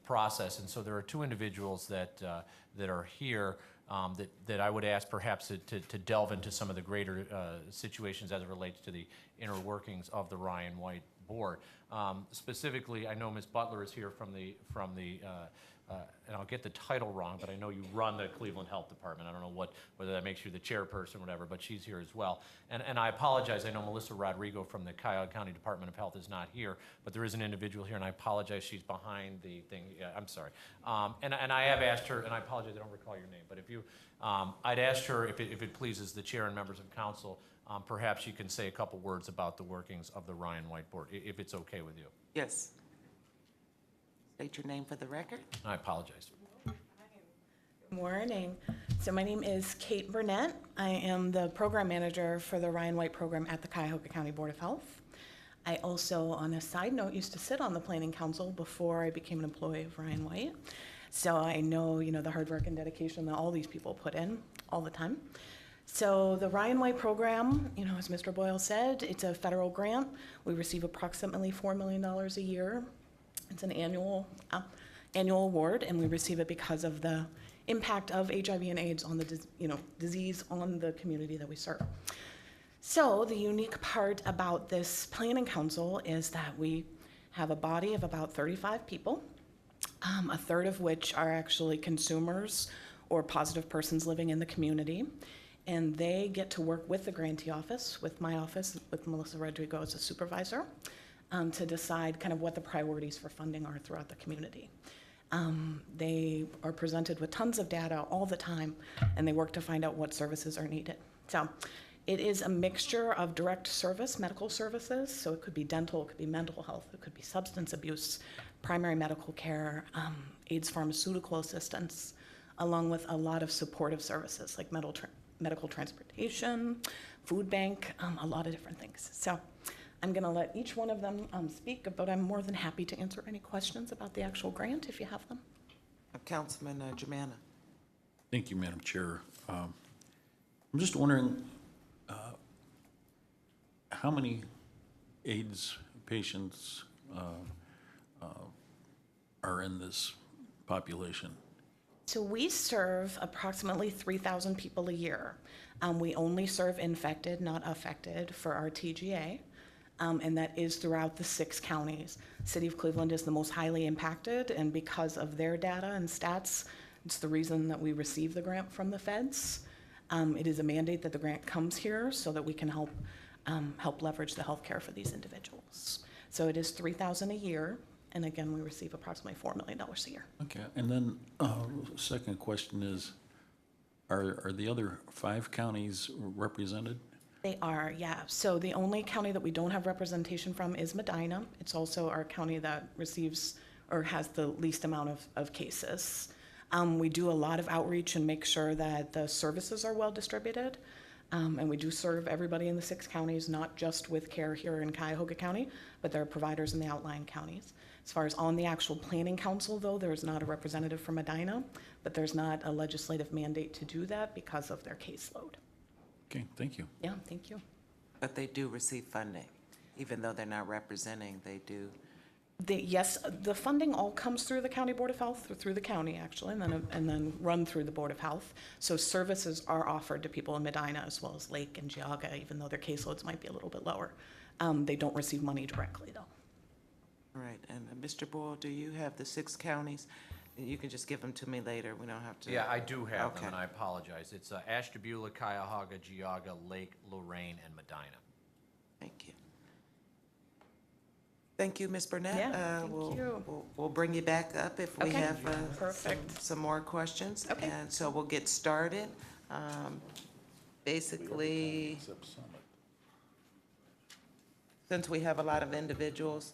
process, and so there are two individuals that are here that I would ask perhaps to delve into some of the greater situations as it relates to the inner workings of the Ryan White Board. Specifically, I know Ms. Butler is here from the and I'll get the title wrong, but I know you run the Cleveland Health Department. I don't know whether that makes you the chairperson or whatever, but she's here as well. And I apologize, I know Melissa Rodrigo from the Cuyahoga County Department of Health is not here, but there is an individual here, and I apologize, she's behind the thing. Yeah, I'm sorry. And I have asked her, and I apologize, I don't recall your name, but if you, I'd asked her if it pleases the chair and members of council, perhaps you can say a couple words about the workings of the Ryan White Board, if it's okay with you. Yes. State your name for the record. I apologize. Good morning. So my name is Kate Burnett. I am the program manager for the Ryan White program at the Cuyahoga County Board of Health. I also, on a side note, used to sit on the planning council before I became an employee of Ryan White. So I know, the hard work and dedication that all these people put in all the time. So the Ryan White program, as Mr. Boyle said, it's a federal grant. We receive approximately $4 million a year. It's an annual award, and we receive it because of the impact of HIV and AIDS on the disease on the community that we serve. So the unique part about this planning council is that we have a body of about 35 people, a third of which are actually consumers or positive persons living in the community. And they get to work with the grantee office, with my office, with Melissa Rodrigo as a supervisor, to decide kind of what the priorities for funding are throughout the community. They are presented with tons of data all the time, and they work to find out what services are needed. So it is a mixture of direct service, medical services, so it could be dental, it could be mental health, it could be substance abuse, primary medical care, AIDS pharmaceutical assistance, along with a lot of supportive services like medical transportation, food bank, a lot of different things. So I'm going to let each one of them speak, but I'm more than happy to answer any questions about the actual grant if you have them. Councilman Germana. Thank you, Madam Chair. I'm just wondering how many AIDS patients are in this population? So we serve approximately 3,000 people a year. We only serve infected, not affected for our TGA. And that is throughout the 6 counties. City of Cleveland is the most highly impacted, and because of their data and stats, it's the reason that we receive the grant from the feds. It is a mandate that the grant comes here so that we can help leverage the healthcare for these individuals. So it is $3,000 a year, and again, we receive approximately $4 million a year. Okay, and then second question is, are the other 5 counties represented? They are, yeah. So the only county that we don't have representation from is Medina. It's also our county that receives or has the least amount of cases. We do a lot of outreach and make sure that the services are well distributed. And we do serve everybody in the 6 counties, not just with care here in Cuyahoga County, but there are providers in the outlying counties. As far as on the actual planning council, though, there is not a representative from Medina, but there's not a legislative mandate to do that because of their caseload. Okay, thank you. Yeah, thank you. But they do receive funding, even though they're not representing, they do. Yes, the funding all comes through the County Board of Health, or through the county actually, and then run through the Board of Health. So services are offered to people in Medina as well as Lake and Geauga, even though their caseloads might be a little bit lower. They don't receive money directly though. All right, and Mr. Boyle, do you have the 6 counties? You can just give them to me later, we don't have to. Yeah, I do have them, Okay. and I apologize. It's Ashtabula, Cuyahoga, Geauga, Lake, Lorraine, and Medina. Thank you. Thank you, Ms. Burnett. Yeah, thank We'll- you. We'll bring you back up if we Okay, have perfect. some more questions. Okay. And so we'll get started. Basically, since we have a lot of individuals,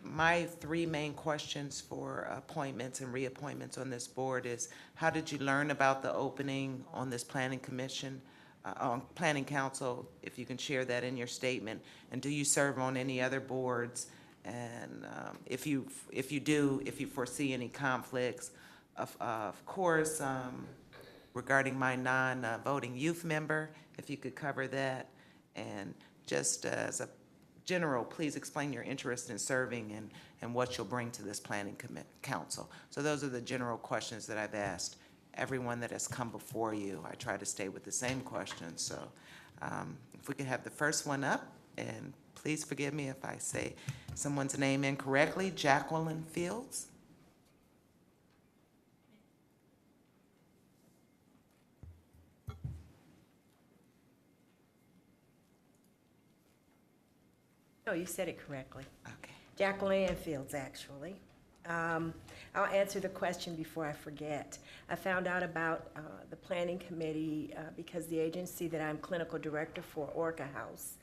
my 3 main questions for appointments and reappointments on this board is, how did you learn about the opening on this planning commission, on planning council, if you can share that in your statement? And do you serve on any other boards? And if you do, if you foresee any conflicts, of course, regarding my non-voting youth member, if you could cover that. And just as a general, please explain your interest in serving and what you'll bring to this planning council. So those are the general questions that I've asked everyone that has come before you. I try to stay with the same questions. So if we could have the first one up, and please forgive me if I say someone's name incorrectly, Jacqueline Fields. No, you said it correctly. Okay. Jacqueline Fields, actually. I'll answer the question before I forget. I found out about the planning committee because the agency that I'm clinical director for, Orca House,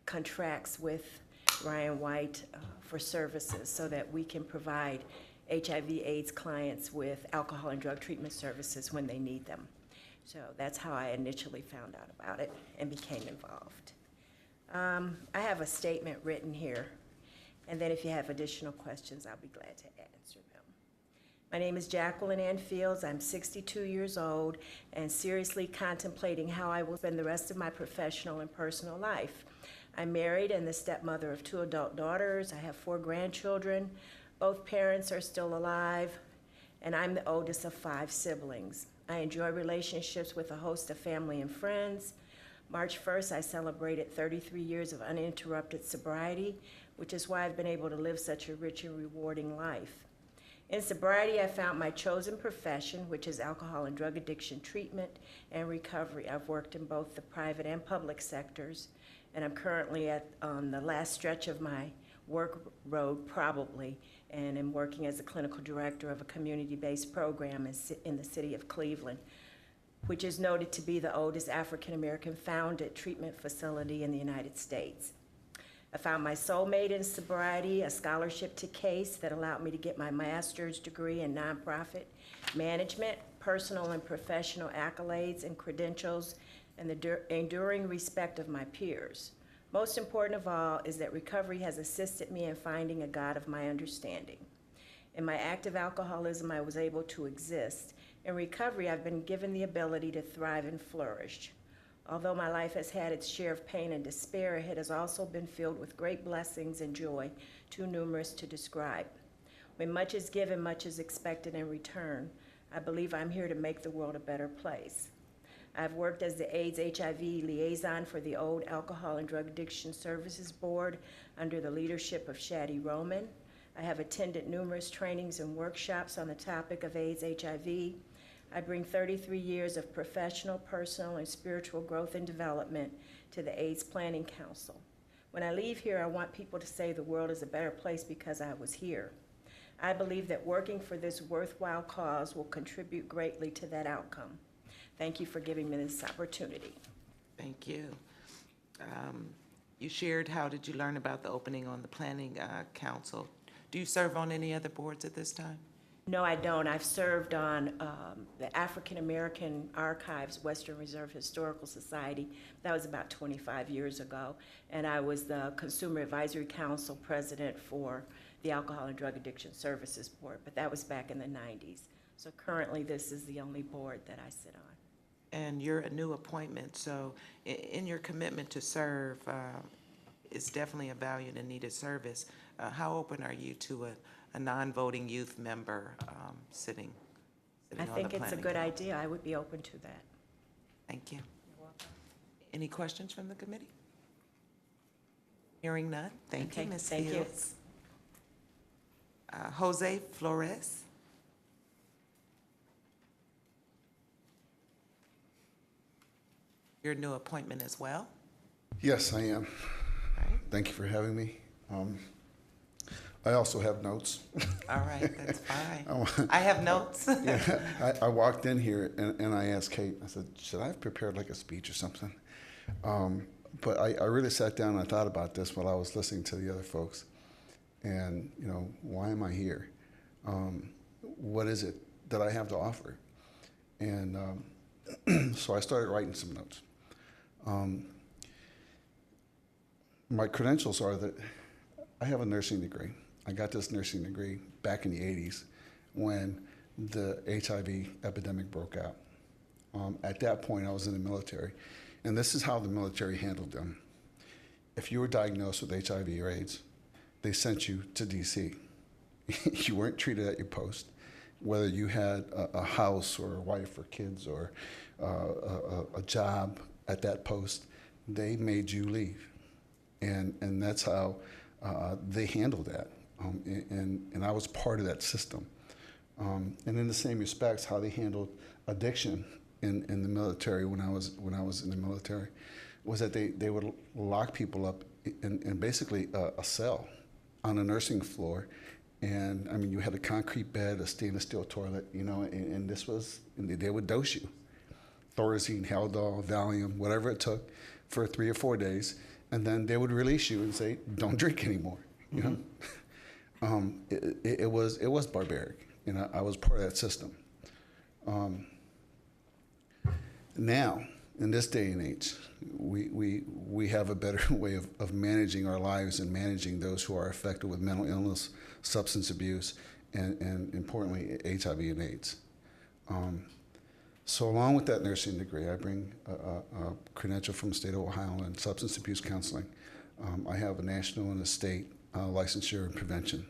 contracts with Ryan White for services so that we can provide HIV/AIDS clients with alcohol and drug treatment services when they need them. So that's how I initially found out about it and became involved. I have a statement written here, and then if you have additional questions, I'll be glad to answer them. My name is Jacqueline Ann Fields. I'm 62 years old and seriously contemplating how I will spend the rest of my professional and personal life. I'm married and the stepmother of 2 adult daughters. I have 4 grandchildren. Both parents are still alive, and I'm the oldest of 5 siblings. I enjoy relationships with a host of family and friends. March 1st, I celebrated 33 years of uninterrupted sobriety, which is why I've been able to live such a rich and rewarding life. In sobriety, I found my chosen profession, which is alcohol and drug addiction treatment and recovery. I've worked in both the private and public sectors, and I'm currently on the last stretch of my work road, probably, and am working as a clinical director of a community-based program in the city of Cleveland, which is noted to be the oldest African-American founded treatment facility in the United States. I found my soulmate in sobriety, a scholarship to CASE that allowed me to get my master's degree in nonprofit management, personal and professional accolades and credentials, and the enduring respect of my peers. Most important of all is that recovery has assisted me in finding a God of my understanding. In my active alcoholism, I was able to exist. In recovery, I've been given the ability to thrive and flourish. Although my life has had its share of pain and despair, it has also been filled with great blessings and joy, too numerous to describe. When much is given, much is expected in return. I believe I'm here to make the world a better place. I've worked as the AIDS/HIV liaison for the Old Alcohol and Drug Addiction Services Board under the leadership of Shaddy Roman. I have attended numerous trainings and workshops on the topic of AIDS/HIV. I bring 33 years of professional, personal, and spiritual growth and development to the AIDS Planning Council. When I leave here, I want people to say the world is a better place because I was here. I believe that working for this worthwhile cause will contribute greatly to that outcome. Thank you for giving me this opportunity. Thank you. You shared, how did you learn about the opening on the planning council? Do you serve on any other boards at this time? No, I don't. I've served on the African American Archives, Western Reserve Historical Society. That was about 25 years ago. And I was the Consumer Advisory Council president for the Alcohol and Drug Addiction Services Board, but that was back in the 90s. So currently, this is the only board that I sit on. And you're a new appointment, so in your commitment to serve, it's definitely a valued and needed service. How open are you to a non-voting youth member sitting I on the think it's a planning good council? idea. I would be open to that. Thank you. Any questions from the committee? Hearing none. Thank you, Okay, Ms. thank you. Fields. Jose Flores. Your new appointment as well. Yes, I am. All right. Thank you for having me. I also have notes. All right, that's fine. I have notes. Yeah, I walked in here and I asked Kate, I said, should I have prepared like a speech or something? But I really sat down and I thought about this while I was listening to the other folks. And, you know, why am I here? What is it that I have to offer? And so I started writing some notes. My credentials are that I have a nursing degree. I got this nursing degree back in the 80s when the HIV epidemic broke out. At that point, I was in the military. And this is how the military handled them. If you were diagnosed with HIV or AIDS, they sent you to DC. You weren't treated at your post. Whether you had a house or a wife or kids or a job at that post, they made you leave. And that's how they handled that. And I was part of that system. And in the same respects, how they handled addiction in the military when I was in the military was that they would lock people up in basically a cell on a nursing floor. And I mean, you had a concrete bed, a stainless steel toilet, you know, and this was, and they would dose you. Thorazine, Haldol, Valium, whatever it took for 3 or 4 days. And then they would release you and say, don't drink anymore, you know? It was barbaric, you know, I was part of that system. Now, in this day and age, we have a better way of managing our lives and managing those who are affected with mental illness, substance abuse, and importantly, HIV and AIDS. So along with that nursing degree, I bring a credential from the state of Ohio in substance abuse counseling. I have a national and a state licensure in prevention.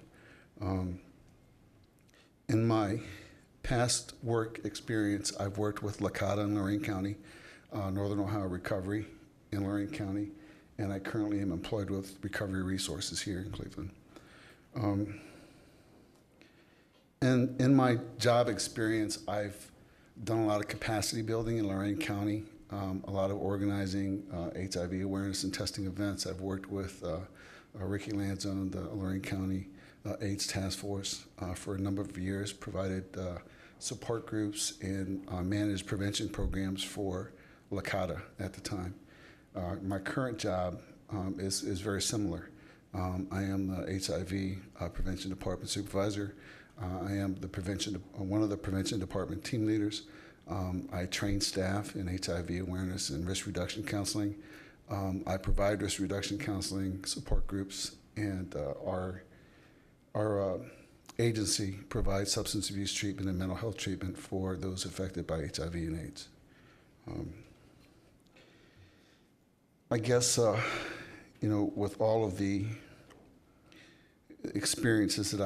In my past work experience, I've worked with Licata in Lorain County, Northern Ohio Recovery in Lorain County, and I currently am employed with Recovery Resources here in Cleveland. And in my job experience, I've done a lot of capacity building in Lorain County, a lot of organizing HIV awareness and testing events. I've worked with Ricky Lanzone, the Lorain County AIDS Task Force for a number of years, provided support groups and managed prevention programs for Licata at the time. My current job is very similar. I am the HIV Prevention Department Supervisor. I am one of the Prevention Department team leaders. I train staff in HIV awareness and risk reduction counseling. I provide risk reduction counseling support groups, and our agency provides substance abuse treatment and mental health treatment for those affected by HIV and AIDS. I guess, you know, with all of the experiences that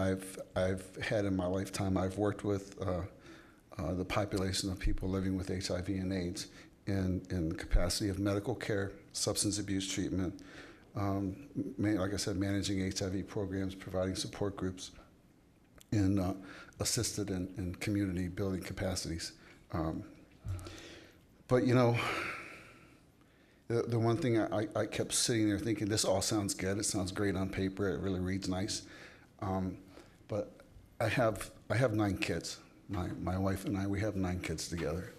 I've had in my lifetime, I've worked with the population of people living with HIV and AIDS in the capacity of medical care, substance abuse treatment, like I said, managing HIV programs, providing support groups, and assisted in community building capacities. But you know, the one thing I kept sitting there thinking, this all sounds good, it sounds great on paper, it really reads nice, but I have 9 kids. My wife and I, we have 9 kids together.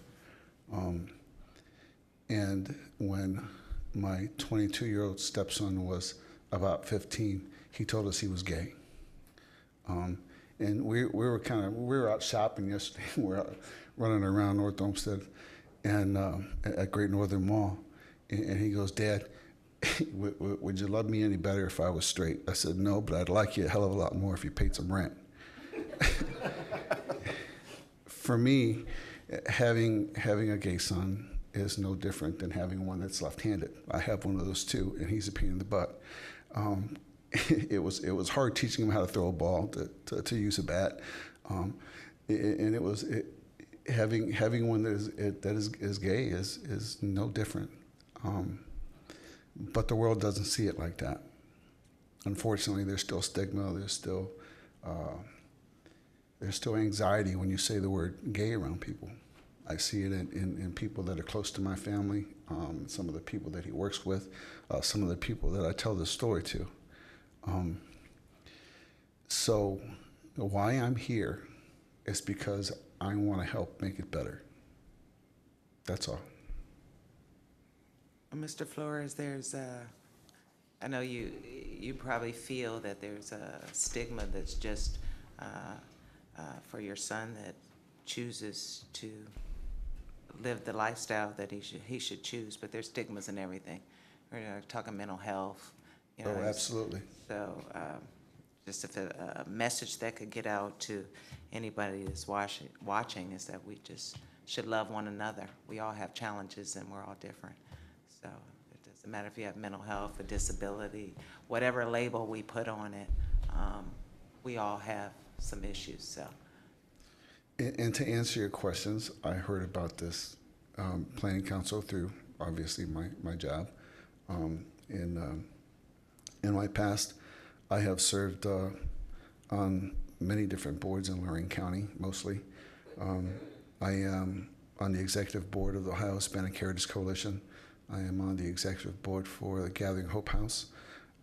And when my 22-year-old stepson was about 15, he told us he was gay. And we were out shopping yesterday. We were out running around North Olmsted and at Great Northern Mall. And he goes, "Dad, would you love me any better if I was straight?" I said, "No, but I'd like you a hell of a lot more if you paid some rent." For me, having a gay son is no different than having one that's left-handed. I have one of those too, and he's a pain in the butt. It was hard teaching him how to throw a ball, to use a bat, and having one that is gay is no different. But the world doesn't see it like that. Unfortunately, there's still stigma. There's still anxiety when you say the word gay around people. I see it in people that are close to my family, some of the people that he works with, some of the people that I tell this story to. So why I'm here is because I want to help make it better. That's all. Mr. Flores, I know you probably feel that there's a stigma that's just for your son that chooses to live the lifestyle that he should choose, but there's stigmas in everything. We're talking mental health. You know, Oh, absolutely. So just if a message that could get out to anybody that's watching is that we just should love one another. We all have challenges and we're all different. So it doesn't matter if you have mental health, a disability, whatever label we put on it, we all have some issues, so. And to answer your questions, I heard about this planning council through, obviously, my job. In my past, I have served on many different boards in Lorraine County, mostly. I am on the executive board of the Ohio Hispanic Heritage Coalition. I am on the executive board for the Gathering Hope House.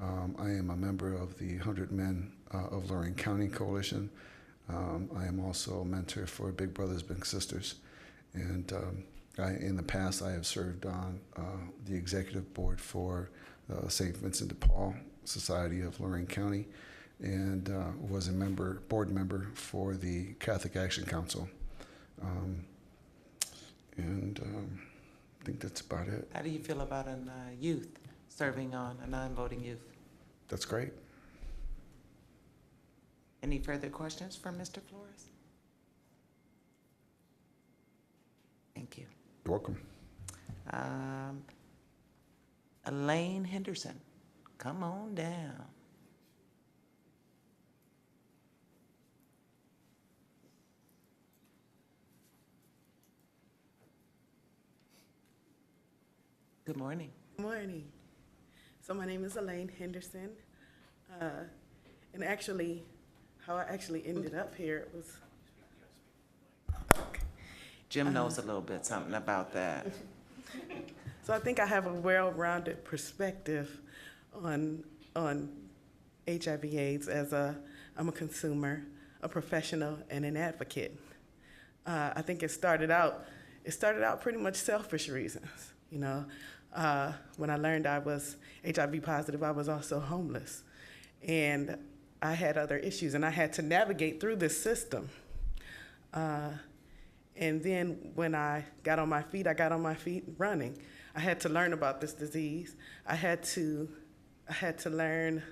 I am a member of the 100 Men of Lorraine County Coalition. I am also a mentor for Big Brothers Big Sisters. And in the past, I have served on the executive board for St. Vincent de Paul Society of Lorraine County, and was a board member for the Catholic Action Council. I think that's about it. How do you feel about a youth serving on a non-voting youth? That's great. Any further questions for Mr. Flores? Thank you. You're welcome. Elaine Henderson, come on down. Good morning. Good morning. So my name is Elaine Henderson. And actually, how I actually ended up here was... Jim knows a little bit something about that. So I think I have a well-rounded perspective on HIV/AIDS as I'm a consumer, a professional, and an advocate. I think it started out pretty much selfish reasons. You know, when I learned I was HIV positive, I was also homeless, and I had other issues, and I had to navigate through this system. And then when I got on my feet running. I had to learn about this disease. I had to learn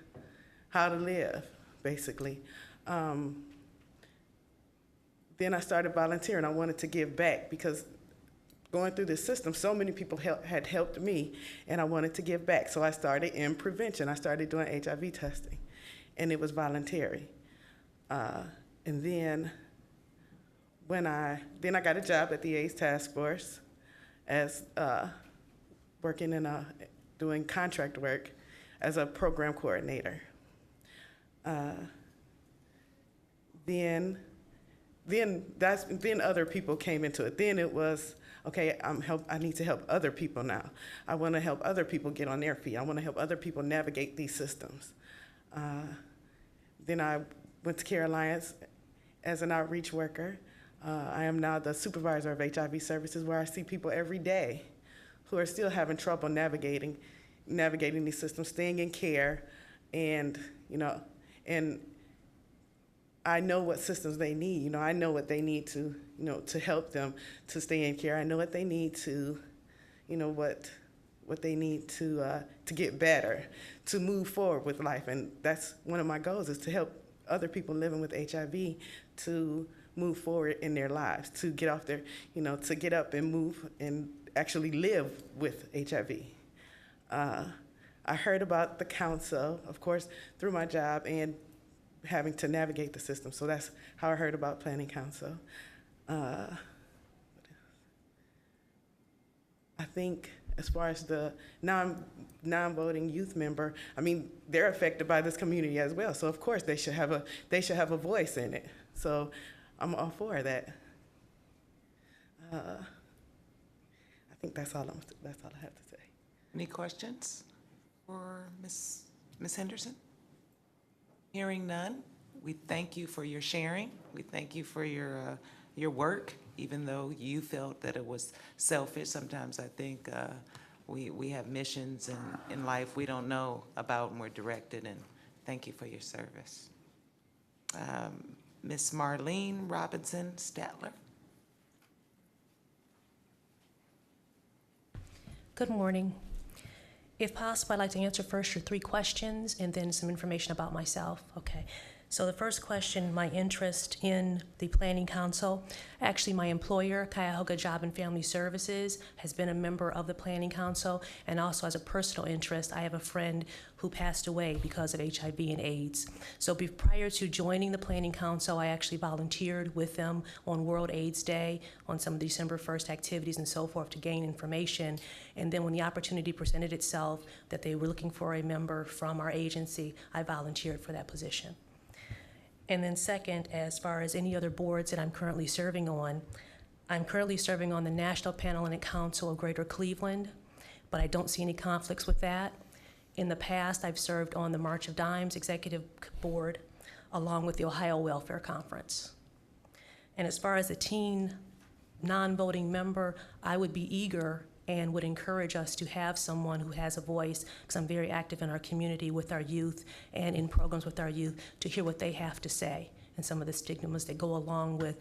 how to live, basically. Then I started volunteering. I wanted to give back because going through this system, so many people had helped me, and I wanted to give back. So I started in prevention. I started doing HIV testing, and it was voluntary. And then I got a job at the AIDS Task Force as working doing contract work as a program coordinator. Then other people came into it. Then it was, okay, I need to help other people now. I want to help other people get on their feet. I want to help other people navigate these systems. Then I went to Care Alliance as an outreach worker. I am now the supervisor of HIV services, where I see people every day who are still having trouble navigating these systems, staying in care, and I know what systems they need. You know, I know what they need to, you know, to help them to stay in care. I know what they need to, you know, what they need to get better, to move forward with life. And that's one of my goals, is to help other people living with HIV to move forward in their lives, to get off their, you know, to get up and move and actually live with HIV. I heard about the council, of course, through my job and having to navigate the system. So that's how I heard about Planning Council. I think as far as the non-voting youth member, I mean, they're affected by this community as well. So of course they should have a voice in it. So I'm all for that. I think that's all I have to say. Any questions for Ms. Henderson? Hearing none, we thank you for your sharing. We thank you for your work, even though you felt that it was selfish. Sometimes I think we have missions in life we don't know about and we're directed, and thank you for your service. Ms. Marlene Robinson Statler. Good morning. If possible, I'd like to answer first your 3 questions and then some information about myself. Okay. So the first question, my interest in the Planning Council. Actually, my employer, Cuyahoga Job and Family Services, has been a member of the Planning Council, and also as a personal interest, I have a friend who passed away because of HIV and AIDS. So prior to joining the Planning Council, I actually volunteered with them on World AIDS Day, on some of December 1st activities and so forth to gain information. And then when the opportunity presented itself that they were looking for a member from our agency, I volunteered for that position. And then second, as far as any other boards that I'm currently serving on, I'm currently serving on the National Panhellenic Council of Greater Cleveland, but I don't see any conflicts with that. In the past, I've served on the March of Dimes Executive Board, along with the Ohio Welfare Conference. And as far as the teen non-voting member, I would be eager and would encourage us to have someone who has a voice, because I'm very active in our community with our youth and in programs with our youth, to hear what they have to say and some of the stigmas that go along with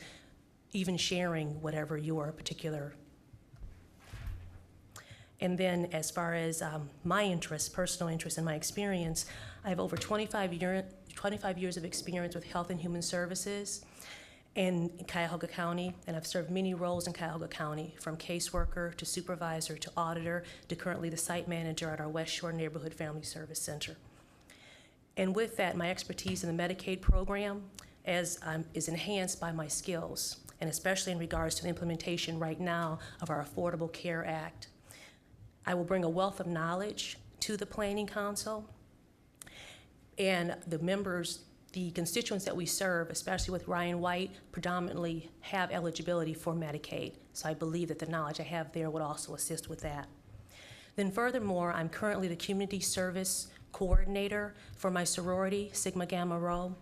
even sharing whatever your particular. And then as far as my interest, personal interest and my experience, I have over 25 years of experience with Health and Human Services in Cuyahoga County, and I've served many roles in Cuyahoga County, from caseworker to supervisor to auditor to currently the site manager at our West Shore Neighborhood Family Service Center. And with that, my expertise in the Medicaid program is enhanced by my skills, and especially in regards to the implementation right now of our Affordable Care Act. I will bring a wealth of knowledge to the Planning Council, and the members, the constituents that we serve, especially with Ryan White, predominantly have eligibility for Medicaid. So I believe that the knowledge I have there would also assist with that. Then furthermore, I'm currently the community service coordinator for my sorority, Sigma Gamma Rho.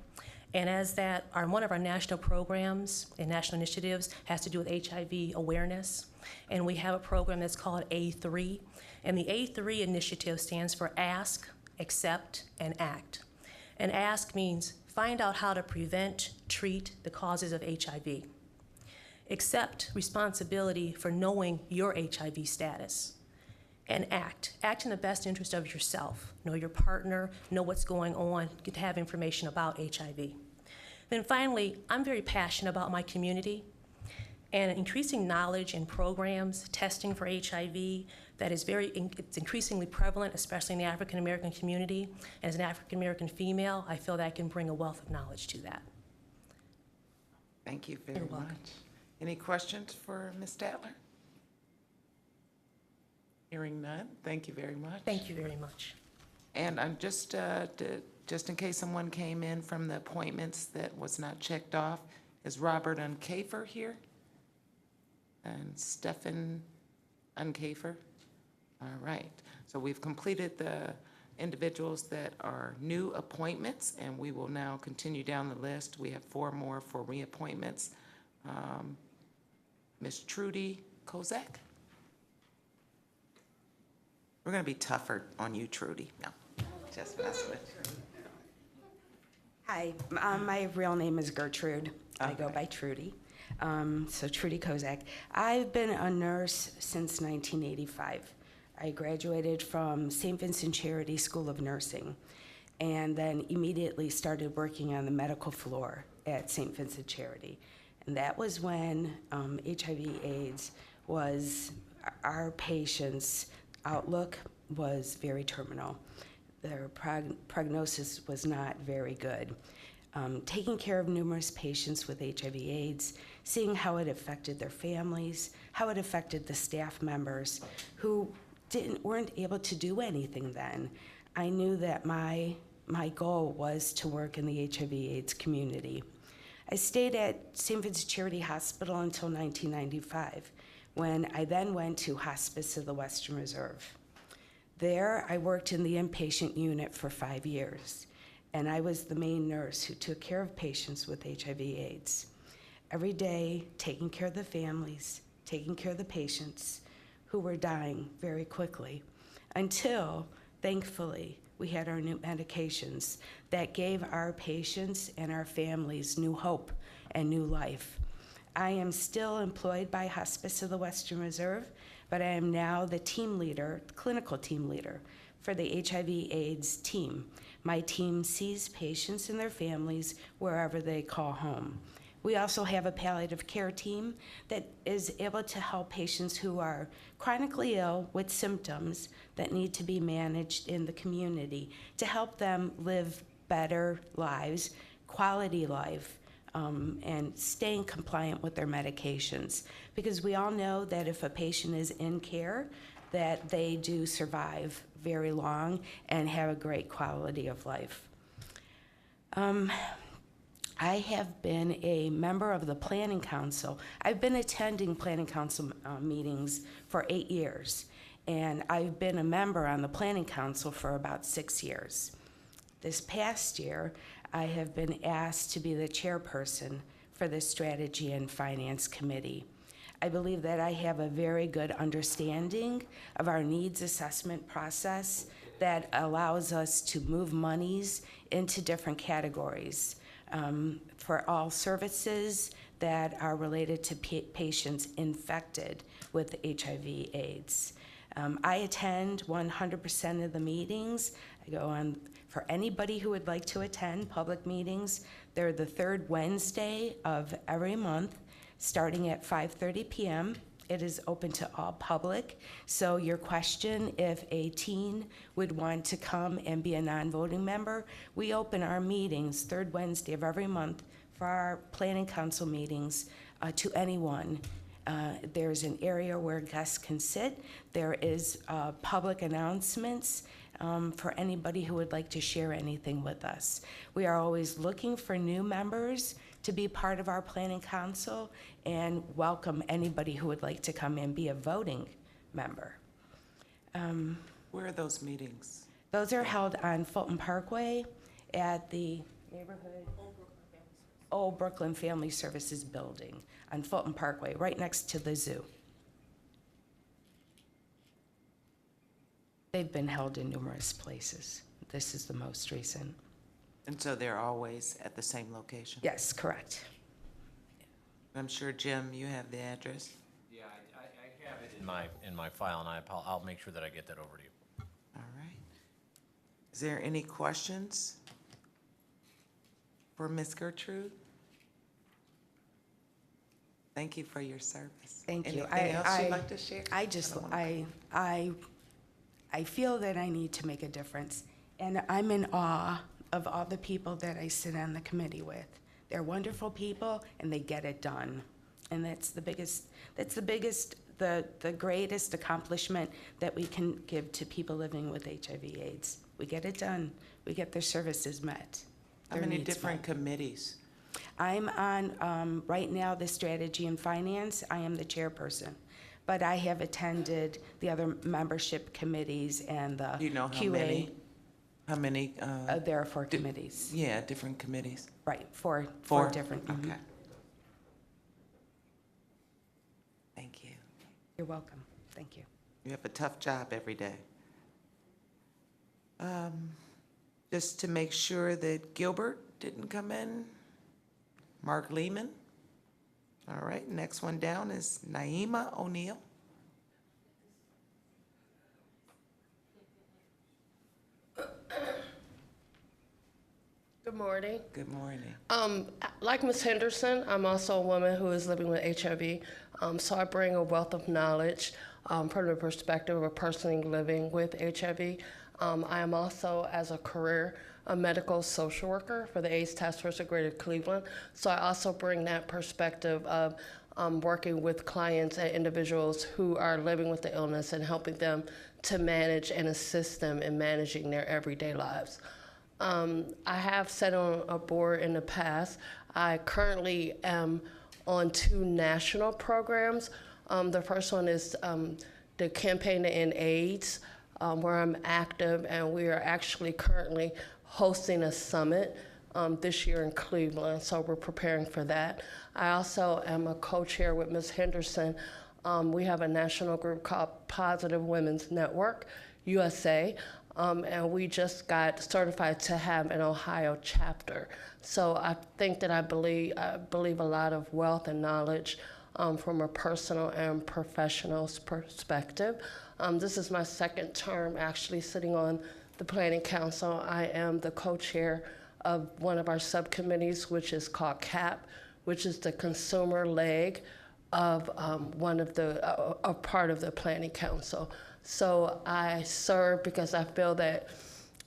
And as that, one of our national programs and national initiatives has to do with HIV awareness. And we have a program that's called A3. And the A3 initiative stands for Ask, Accept, and Act. And ASK means find out how to prevent, treat the causes of HIV. Accept responsibility for knowing your HIV status. And act in the best interest of yourself. Know your partner, know what's going on, get to have information about HIV. Then finally, I'm very passionate about my community and increasing knowledge in programs, testing for HIV, that is it's increasingly prevalent, especially in the African American community. As an African American female, I feel that I can bring a wealth of knowledge to that. Thank you very much. Any questions for Ms. Statler? Hearing none, thank you very much. Thank you very much. And I'm just in case someone came in from the appointments that was not checked off, is Robert Uncafer here? And Stephan Uncafer? All right, so we've completed the individuals that are new appointments, and we will now continue down the list. We have 4 more for reappointments. Ms. Trudy Kozak? We're gonna be tougher on you, Trudy. No, just messing with you. Hi, my real name is Gertrude. I go by Trudy. So Trudy Kozak. I've been a nurse since 1985. I graduated from St. Vincent Charity School of Nursing and then immediately started working on the medical floor at St. Vincent Charity. And that was when HIV/AIDS was, our patients' outlook was very terminal. Their prognosis was not very good. Taking care of numerous patients with HIV/AIDS, seeing how it affected their families, how it affected the staff members who weren't able to do anything then. I knew that my goal was to work in the HIV/AIDS community. I stayed at St. Vincent Charity Hospital until 1995, when I then went to Hospice of the Western Reserve. There, I worked in the inpatient unit for 5 years, and I was the main nurse who took care of patients with HIV/AIDS. Every day, taking care of the families, taking care of the patients who were dying very quickly, until, thankfully, we had our new medications that gave our patients and our families new hope and new life. I am still employed by Hospice of the Western Reserve, but I am now the team leader, clinical team leader for the HIV/AIDS team. My team sees patients and their families wherever they call home. We also have a palliative care team that is able to help patients who are chronically ill with symptoms that need to be managed in the community to help them live better lives, quality life, and staying compliant with their medications. Because we all know that if a patient is in care, that they do survive very long and have a great quality of life. I have been a member of the Planning Council. I've been attending Planning Council meetings for 8 years, and I've been a member on the Planning Council for about 6 years. This past year, I have been asked to be the chairperson for the Strategy and Finance Committee. I believe that I have a very good understanding of our needs assessment process that allows us to move monies into different categories for all services that are related to patients infected with HIV/AIDS. I attend 100% of the meetings. I go on for anybody who would like to attend public meetings. They're the third Wednesday of every month, starting at 5:30 p.m. It is open to all public. So your question, if a teen would want to come and be a non-voting member, we open our meetings third Wednesday of every month for our Planning Council meetings to anyone. There's an area where guests can sit. There is public announcements for anybody who would like to share anything with us. We are always looking for new members to be part of our Planning Council and welcome anybody who would like to come and be a voting member. Where are those meetings? Those are held on Fulton Parkway at the neighborhood Old Brooklyn Family Services building on Fulton Parkway, right next to the zoo. They've been held in numerous places. This is the most recent. And so they're always at the same location? Yes, correct. I'm sure, Jim, you have the address? Yeah, I have it in my file, and I'll make sure that I get that over to you. All right. Is there any questions for Ms. Gertrude? Thank you for your service. Thank you. Anything else you'd like to share? I feel that I need to make a difference, and I'm in awe of all the people that I sit on the committee with. They're wonderful people, and they get it done. And that's the greatest accomplishment that we can give to people living with HIV/AIDS. We get it done. We get their services met. How many different committees? I'm on, right now, the Strategy and Finance. I am the chairperson. But I have attended the other membership committees and the Do you know how QA. many? How many? There are 4 committees. Yeah, different committees. Right, four different. Okay. Thank you. You're welcome. Thank you. You have a tough job every day. Just to make sure that Gilbert didn't come in. Mark Lehman. All right, next one down is Naima O'Neill. Good morning. Good morning. Like Ms. Henderson, I'm also a woman who is living with HIV. So I bring a wealth of knowledge from the perspective of a person living with HIV. I am also, as a career, a medical social worker for the AIDS Task Force of Greater Cleveland. So I also bring that perspective of working with clients and individuals who are living with the illness and helping them to manage and assist them in managing their everyday lives. I have sat on a board in the past. I currently am on 2 national programs. The first one is the Campaign to End AIDS, where I'm active, and we are actually currently hosting a summit this year in Cleveland, so we're preparing for that. I also am a co-chair with Ms. Henderson. We have a national group called Positive Women's Network, USA, and we just got certified to have an Ohio chapter. So I think that I believe a lot of wealth and knowledge from a personal and professional perspective. This is my second term actually sitting on the Planning Council. I am the co-chair of one of our subcommittees, which is called CAP, which is the consumer leg of a part of the Planning Council. So I serve because I feel that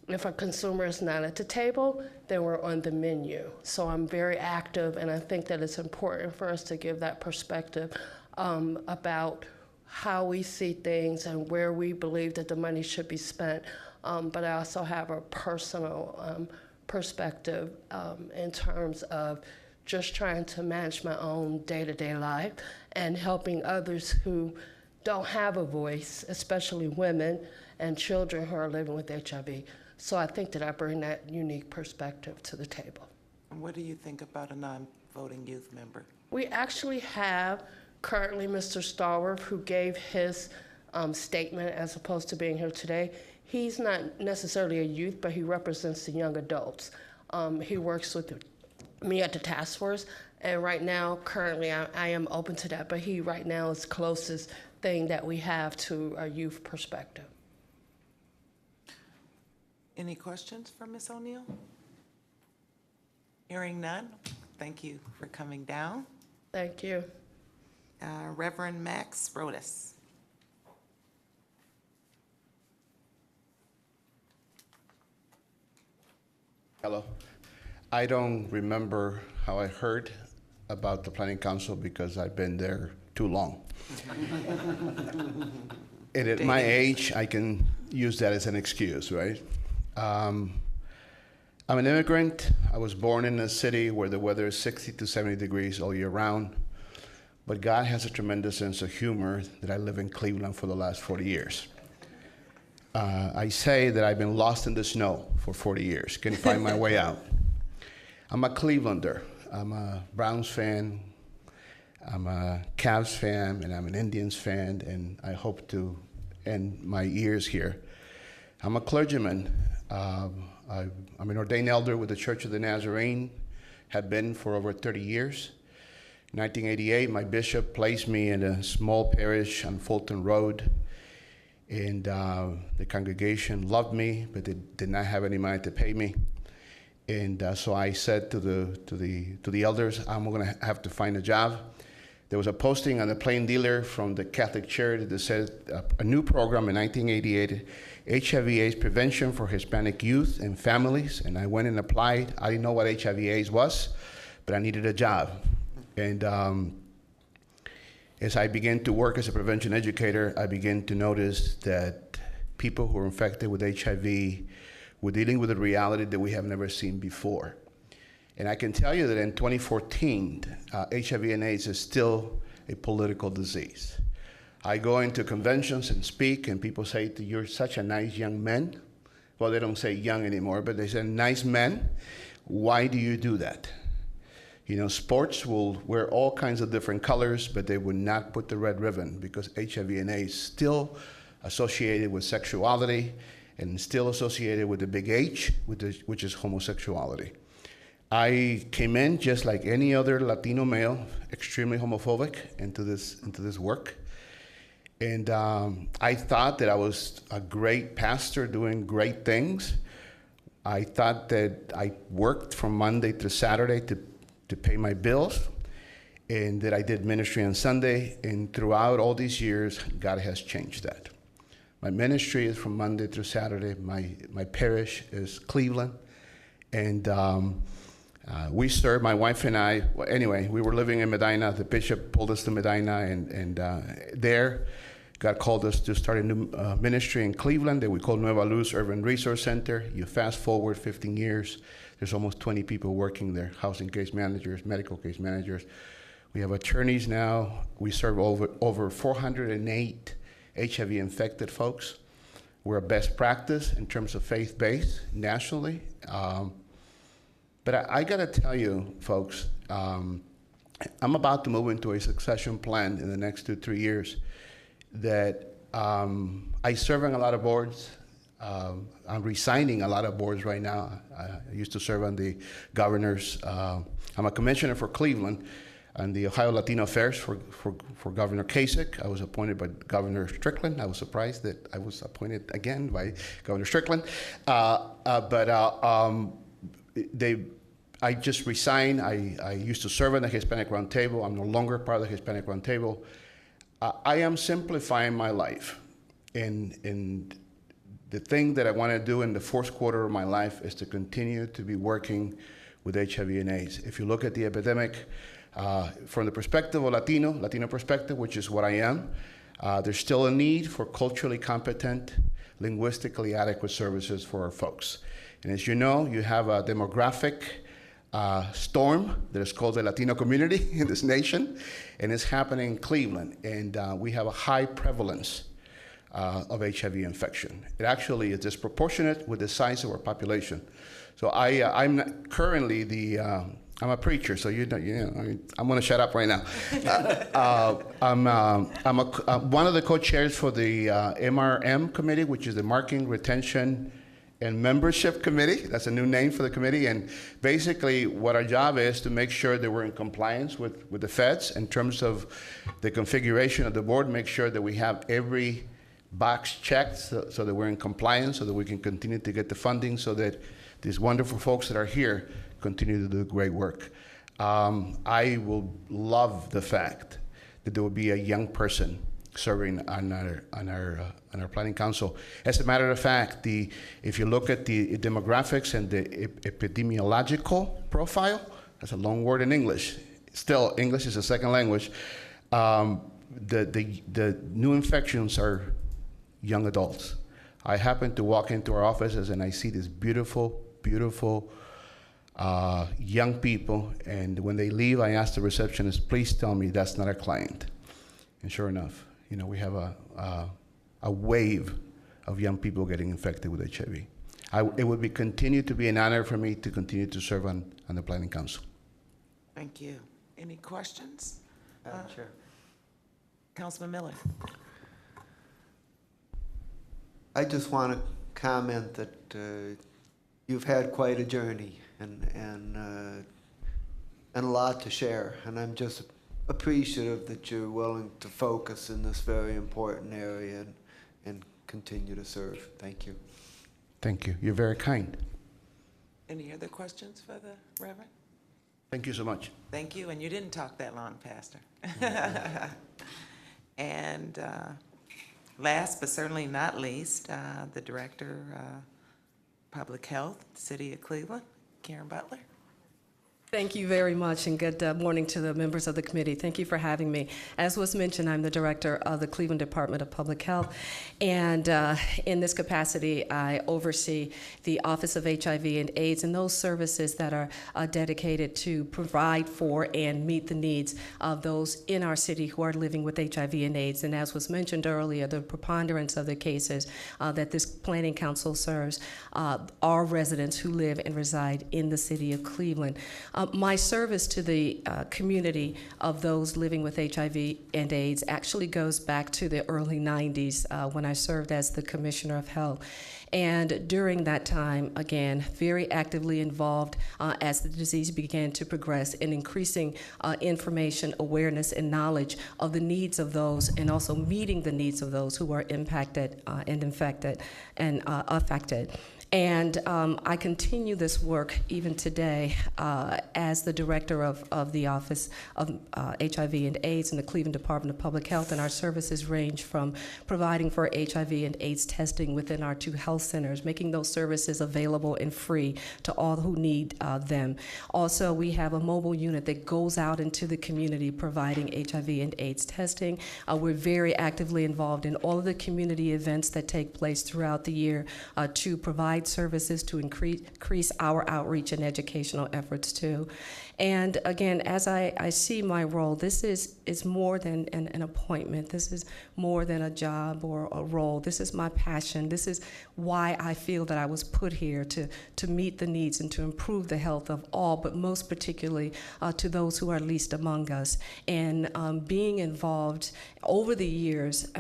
if a consumer is not at the table, then we're on the menu. So I'm very active, and I think that it's important for us to give that perspective about how we see things and where we believe that the money should be spent. But I also have a personal perspective in terms of just trying to manage my own day-to-day life and helping others who don't have a voice, especially women and children who are living with HIV. So I think that I bring that unique perspective to the table. What do you think about a non-voting youth member? We actually have currently Mr. Starworth, who gave his statement as opposed to being here today. He's not necessarily a youth, but he represents the young adults. He works with me at the task force, and right now, currently, I am open to that, but he right now is the closest thing that we have to a youth perspective. Any questions for Ms. O'Neill? Hearing none, thank you for coming down. Thank you. Reverend Max Rodas. Hello. I don't remember how I heard about the Planning Council because I've been there too long. And at my age, I can use that as an excuse, right? I'm an immigrant. I was born in a city where the weather is 60 to 70 degrees all year round. But God has a tremendous sense of humor that I live in Cleveland for the last 40 years. I say that I've been lost in the snow for 40 years, couldn't find my way out. I'm a Clevelander. I'm a Browns fan, I'm a Cavs fan, and I'm an Indians fan, and I hope to end my years here. I'm a clergyman. I'm an ordained elder with the Church of the Nazarene, have been for over 30 years. In 1988, my bishop placed me in a small parish on Fulton Road, and the congregation loved me, but they did not have any money to pay me. And so I said to the elders, I'm going to have to find a job. There was a posting on the Plain Dealer from the Catholic Church that said a new program in 1988, HIV/AIDS prevention for Hispanic youth and families. And I went and applied. I didn't know what HIV/AIDS was, but I needed a job. And as I began to work as a prevention educator, I began to notice that people who were infected with HIV were dealing with a reality that we have never seen before. And I can tell you that in 2014, HIV and AIDS is still a political disease. I go into conventions and speak, and people say, you're such a nice young man. Well, they don't say young anymore, but they say, nice man. Why do you do that? You know, sports will wear all kinds of different colors, but they would not put the red ribbon because HIV and AIDS is still associated with sexuality and still associated with the big H, which is homosexuality. I came in just like any other Latino male, extremely homophobic into this work. And I thought that I was a great pastor doing great things. I thought that I worked from Monday to Saturday to pay my bills, and that I did ministry on Sunday. And throughout all these years, God has changed that. My ministry is from Monday through Saturday. My parish is Cleveland. And we serve, my wife and I, well, anyway, we were living in Medina. The bishop pulled us to Medina, and there, God called us to start a new ministry in Cleveland that we call Nueva Luz Urban Resource Center. You fast forward 15 years, there's almost 20 people working there, housing case managers, medical case managers. We have attorneys now. We serve over 408 HIV infected folks. We're a best practice in terms of faith-based nationally. But I gotta tell you, folks, I'm about to move into a succession plan in the next 2-3 years that I serve on a lot of boards. I'm resigning a lot of boards right now. I used to serve on the governor's, I'm a commissioner for Cleveland on the Ohio Latino Affairs for Governor Kasich. I was appointed by Governor Strickland. I was surprised that I was appointed again by Governor Strickland. I just resigned. I used to serve on the Hispanic Roundtable. I'm no longer part of the Hispanic Roundtable. I am simplifying my life. And the thing that I want to do in the fourth quarter of my life is to continue to be working with HIV and AIDS. If you look at the epidemic from the perspective of Latino perspective, which is what I am, there's still a need for culturally competent, linguistically adequate services for our folks. And as you know, you have a demographic storm that is called the Latino community in this nation, and it's happening in Cleveland. And we have a high prevalence of HIV infection. It actually is disproportionate with the size of our population. So I'm currently I'm a preacher, so I'm going to shut up right now. I'm one of the co-chairs for the MRM committee, which is the Marketing, Retention, and Membership Committee. That's a new name for the committee. And basically what our job is to make sure that we're in compliance with the feds in terms of the configuration of the board, make sure that we have every box checked so that we're in compliance, so that we can continue to get the funding, so that these wonderful folks that are here continue to do great work. I will love the fact that there will be a young person serving on our planning council. As a matter of fact, if you look at the demographics and the epidemiological profile, that's a long word in English. Still, English is a second language. The new infections are young adults. I happen to walk into our offices and I see these beautiful, beautiful young people, and when they leave, I ask the receptionist, please tell me that's not a client. And sure enough, we have a wave of young people getting infected with HIV. It would continue to be an honor for me to continue to serve on the Planning Council. Thank you. Any questions? Chair. Councilman Miller. I just want to comment that you've had quite a journey and a lot to share, and I'm just appreciative that you're willing to focus in this very important area and continue to serve. Thank you. Thank you. You're very kind. Any other questions for the Reverend? Thank you so much. Thank you, and you didn't talk that long, Pastor. And last but certainly not least, the Director of Public Health, City of Cleveland, Karen Butler. Thank you very much, and good morning to the members of the committee. Thank you for having me. As was mentioned, I'm the director of the Cleveland Department of Public Health, and in this capacity, I oversee the Office of HIV and AIDS and those services that are dedicated to provide for and meet the needs of those in our city who are living with HIV and AIDS. And as was mentioned earlier, the preponderance of the cases that this Planning Council serves are residents who live and reside in the city of Cleveland. My service to the community of those living with HIV and AIDS actually goes back to the early 90s when I served as the Commissioner of Health. And during that time, again, very actively involved as the disease began to progress in increasing information, awareness, and knowledge of the needs of those, and also meeting the needs of those who are impacted and infected and affected. And I continue this work even today as the director of the Office of HIV and AIDS in the Cleveland Department of Public Health, and our services range from providing for HIV and AIDS testing within our 2 health centers, making those services available and free to all who need them. Also, we have a mobile unit that goes out into the community providing HIV and AIDS testing. We're very actively involved in all of the community events that take place throughout the year to provide services to increase our outreach and educational efforts too. And again, as I see my role, this is more than an appointment. This is more than a job or a role. This is my passion. This is why I feel that I was put here to meet the needs and to improve the health of all, but most particularly to those who are least among us. And being involved over the years,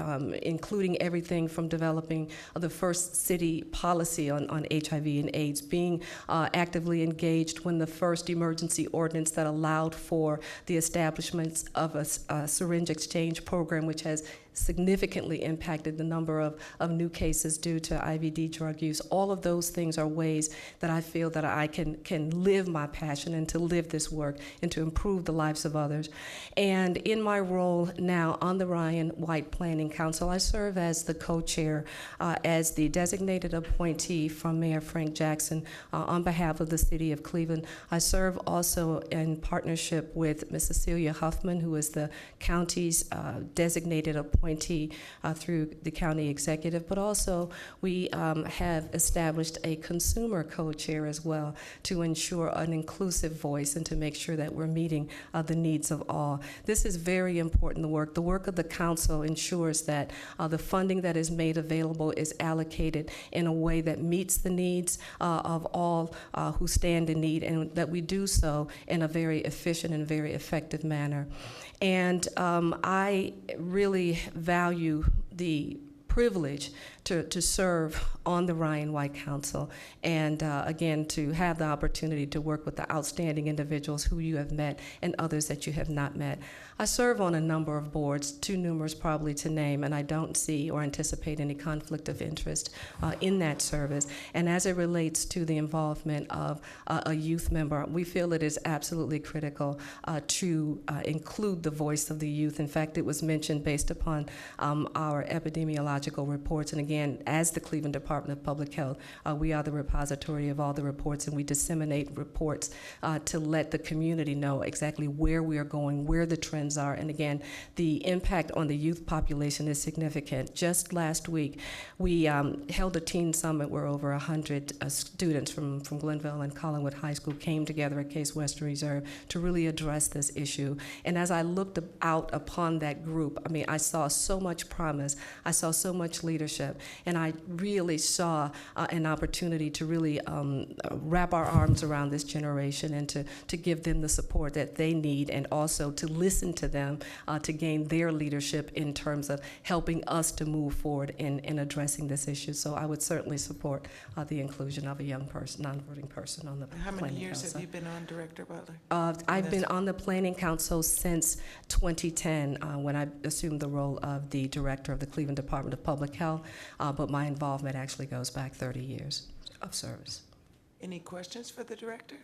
including everything from developing the first city policy on HIV and AIDS, being actively engaged when the first emergency ordinance that allowed for the establishment of a syringe exchange program, which has significantly impacted the number of new cases due to IVD drug use. All of those things are ways that I feel that I can live my passion and to live this work and to improve the lives of others. And in my role now on the Ryan White Planning Council, I serve as the co-chair, as the designated appointee from Mayor Frank Jackson on behalf of the city of Cleveland. I serve also in partnership with Ms. Cecilia Huffman, who is the county's designated appointee through the county executive, but also we have established a consumer co-chair as well to ensure an inclusive voice and to make sure that we're meeting the needs of all. This is very important, the work. The work of the council ensures that the funding that is made available is allocated in a way that meets the needs of all who stand in need, and that we do so in a very efficient and very effective manner. And I really value the privilege to serve on the Ryan White Council, and again, to have the opportunity to work with the outstanding individuals who you have met and others that you have not met. I serve on a number of boards, too numerous probably to name, and I don't see or anticipate any conflict of interest in that service. And as it relates to the involvement of a youth member, we feel it is absolutely critical to include the voice of the youth. In fact, it was mentioned based upon our epidemiological reports, and again, as the Cleveland Department of Public Health, we are the repository of all the reports, and we disseminate reports to let the community know exactly where we are going, where the trends are. And again, the impact on the youth population is significant. Just last week, we held a teen summit where over 100 students from Glenville and Collinwood High School came together at Case Western Reserve to really address this issue. And as I looked out upon that group, I mean, I saw so much promise. I saw so much leadership. And I really saw an opportunity to really wrap our arms around this generation and to give them the support that they need, and also to listen to them to gain their leadership in terms of helping us to move forward in addressing this issue. So I would certainly support the inclusion of a young person, non-voting person on the planning council. How many years have you been on, Director Butler? I've been on the planning council since 2010 when I assumed the role of the director of the Cleveland Department of Public Health, but my involvement actually goes back 30 years of service. Any questions for the director?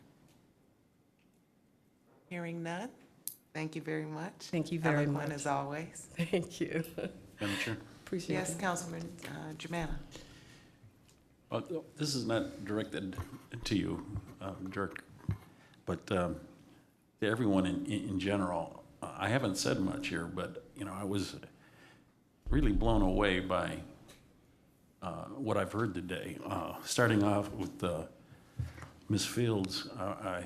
Hearing none. Thank you very much. Thank you very much. Eloquent as always. Thank you. Madam Chair? Appreciate it. Yes, Councilman Germana. This is not directed to you, Dirk, but to everyone in general. I haven't said much here, but I was really blown away by what I've heard today. Starting off with Ms. Fields, I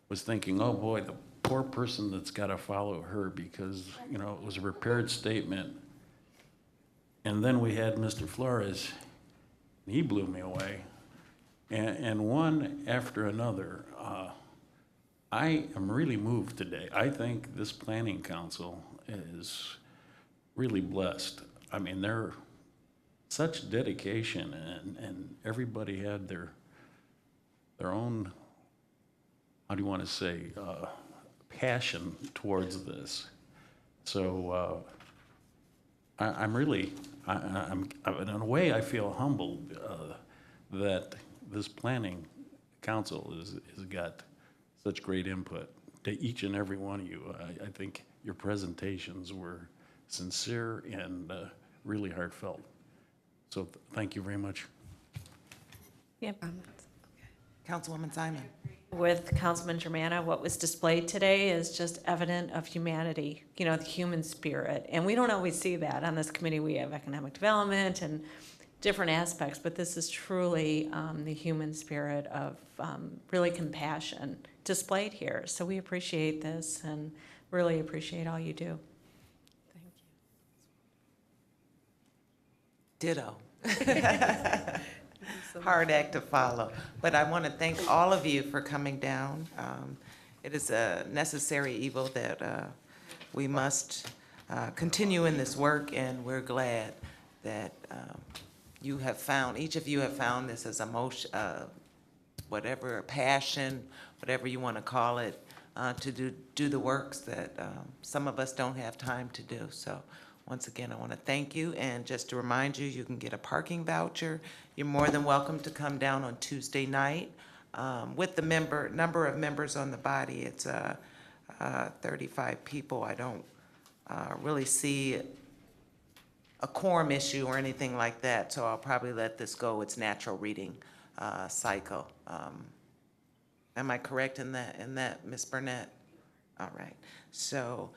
was thinking, oh boy, the poor person that's got to follow her, because it was a prepared statement. And then we had Mr. Flores. He blew me away. And one after another, I am really moved today. I think this planning council is really blessed. I mean, they're such dedication, and everybody had their own, how do you want to say, passion towards this. So I'm really, I'm in a way, I feel humbled that this planning council has got such great input to each and every one of you. I think your presentations were sincere and really heartfelt. So thank you very much. Yep. Councilwoman Simon. With Councilman Germana, what was displayed today is just evident of humanity, you know, the human spirit. And we don't always see that on this committee. We have economic development and different aspects, but this is truly the human spirit of really compassion displayed here. So we appreciate this and really appreciate all you do. Ditto. Hard act to follow. But I want to thank all of you for coming down. It is a necessary evil that we must continue in this work, and we're glad that you have found, each of you have found this as emotion, whatever, passion, whatever you want to call it, to do the works that some of us don't have time to do. So once again, I want to thank you, and just to remind you, you can get a parking voucher. You're more than welcome to come down on Tuesday night. With the number of members on the body, it's 35 people. I don't really see a quorum issue or anything like that, so I'll probably let this go its natural reading cycle. Am I correct in that, Ms. Burnett? All right. So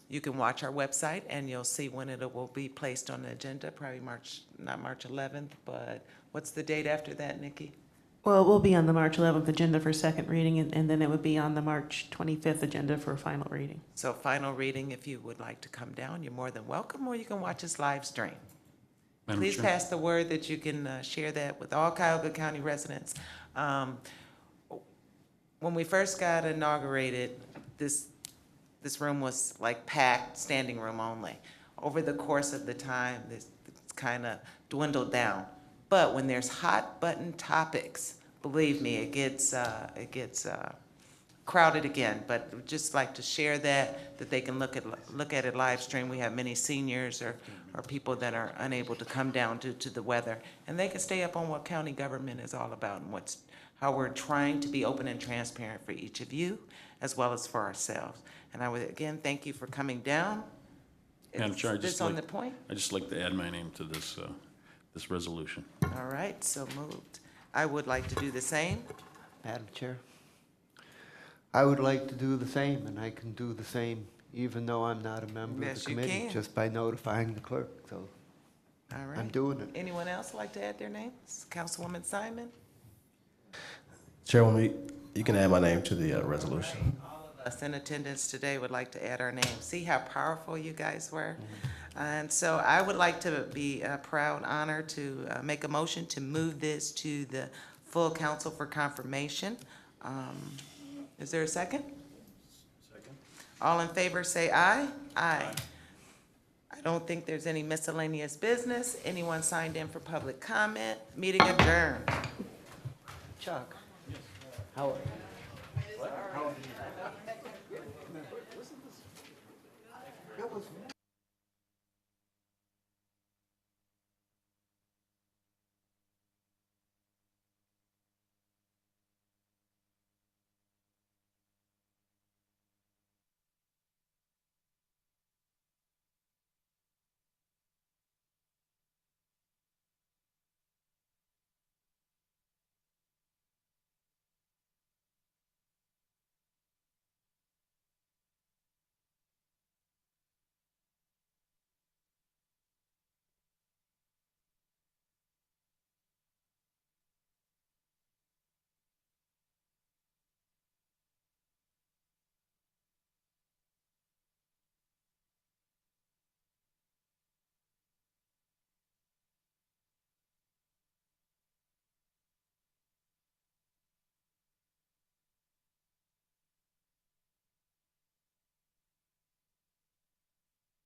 you can watch our website, and you'll see when it will be placed on the agenda, probably not March 11th, but what's the date after that, Nikki? Well, it will be on the March 11th agenda for second reading, and then it would be on the March 25th agenda for final reading. So final reading, if you would like to come down, you're more than welcome, or you can watch us live stream. Madam Please Chair. pass the word that you can share that with all Cuyahoga County residents. When we first got inaugurated, this room was like packed, standing room only. Over the course of the time, it's kind of dwindled down. But when there's hot button topics, believe me, it gets crowded again. But we'd just like to share that they can look at it live stream. We have many seniors or people that are unable to come down due to the weather, and they can stay up on what county government is all about and how we're trying to be open and transparent for each of you, as well as for ourselves. And I would again thank you for coming down. Madam Chair, Is this on the point? I'd just like to add my name to this resolution. All right, so moved. I would like to do the same. Madam Chair, I would like to do the same, and I can do the same even though I'm not a member of Yes, the you committee, can. just by notifying the clerk. So All right. I'm doing it. Anyone else like to add their names? Councilwoman Simon? Chairwoman, you can add my name to the resolution. Us in attendance today would like to add our names. See how powerful you guys were? And so I would like to be a proud honor to make a motion to move this to the full council for confirmation. Is there a second? Second. All in favor, say aye. Aye. I don't think there's any miscellaneous business. Anyone signed in for public comment? Meeting adjourned. Chuck, how are you?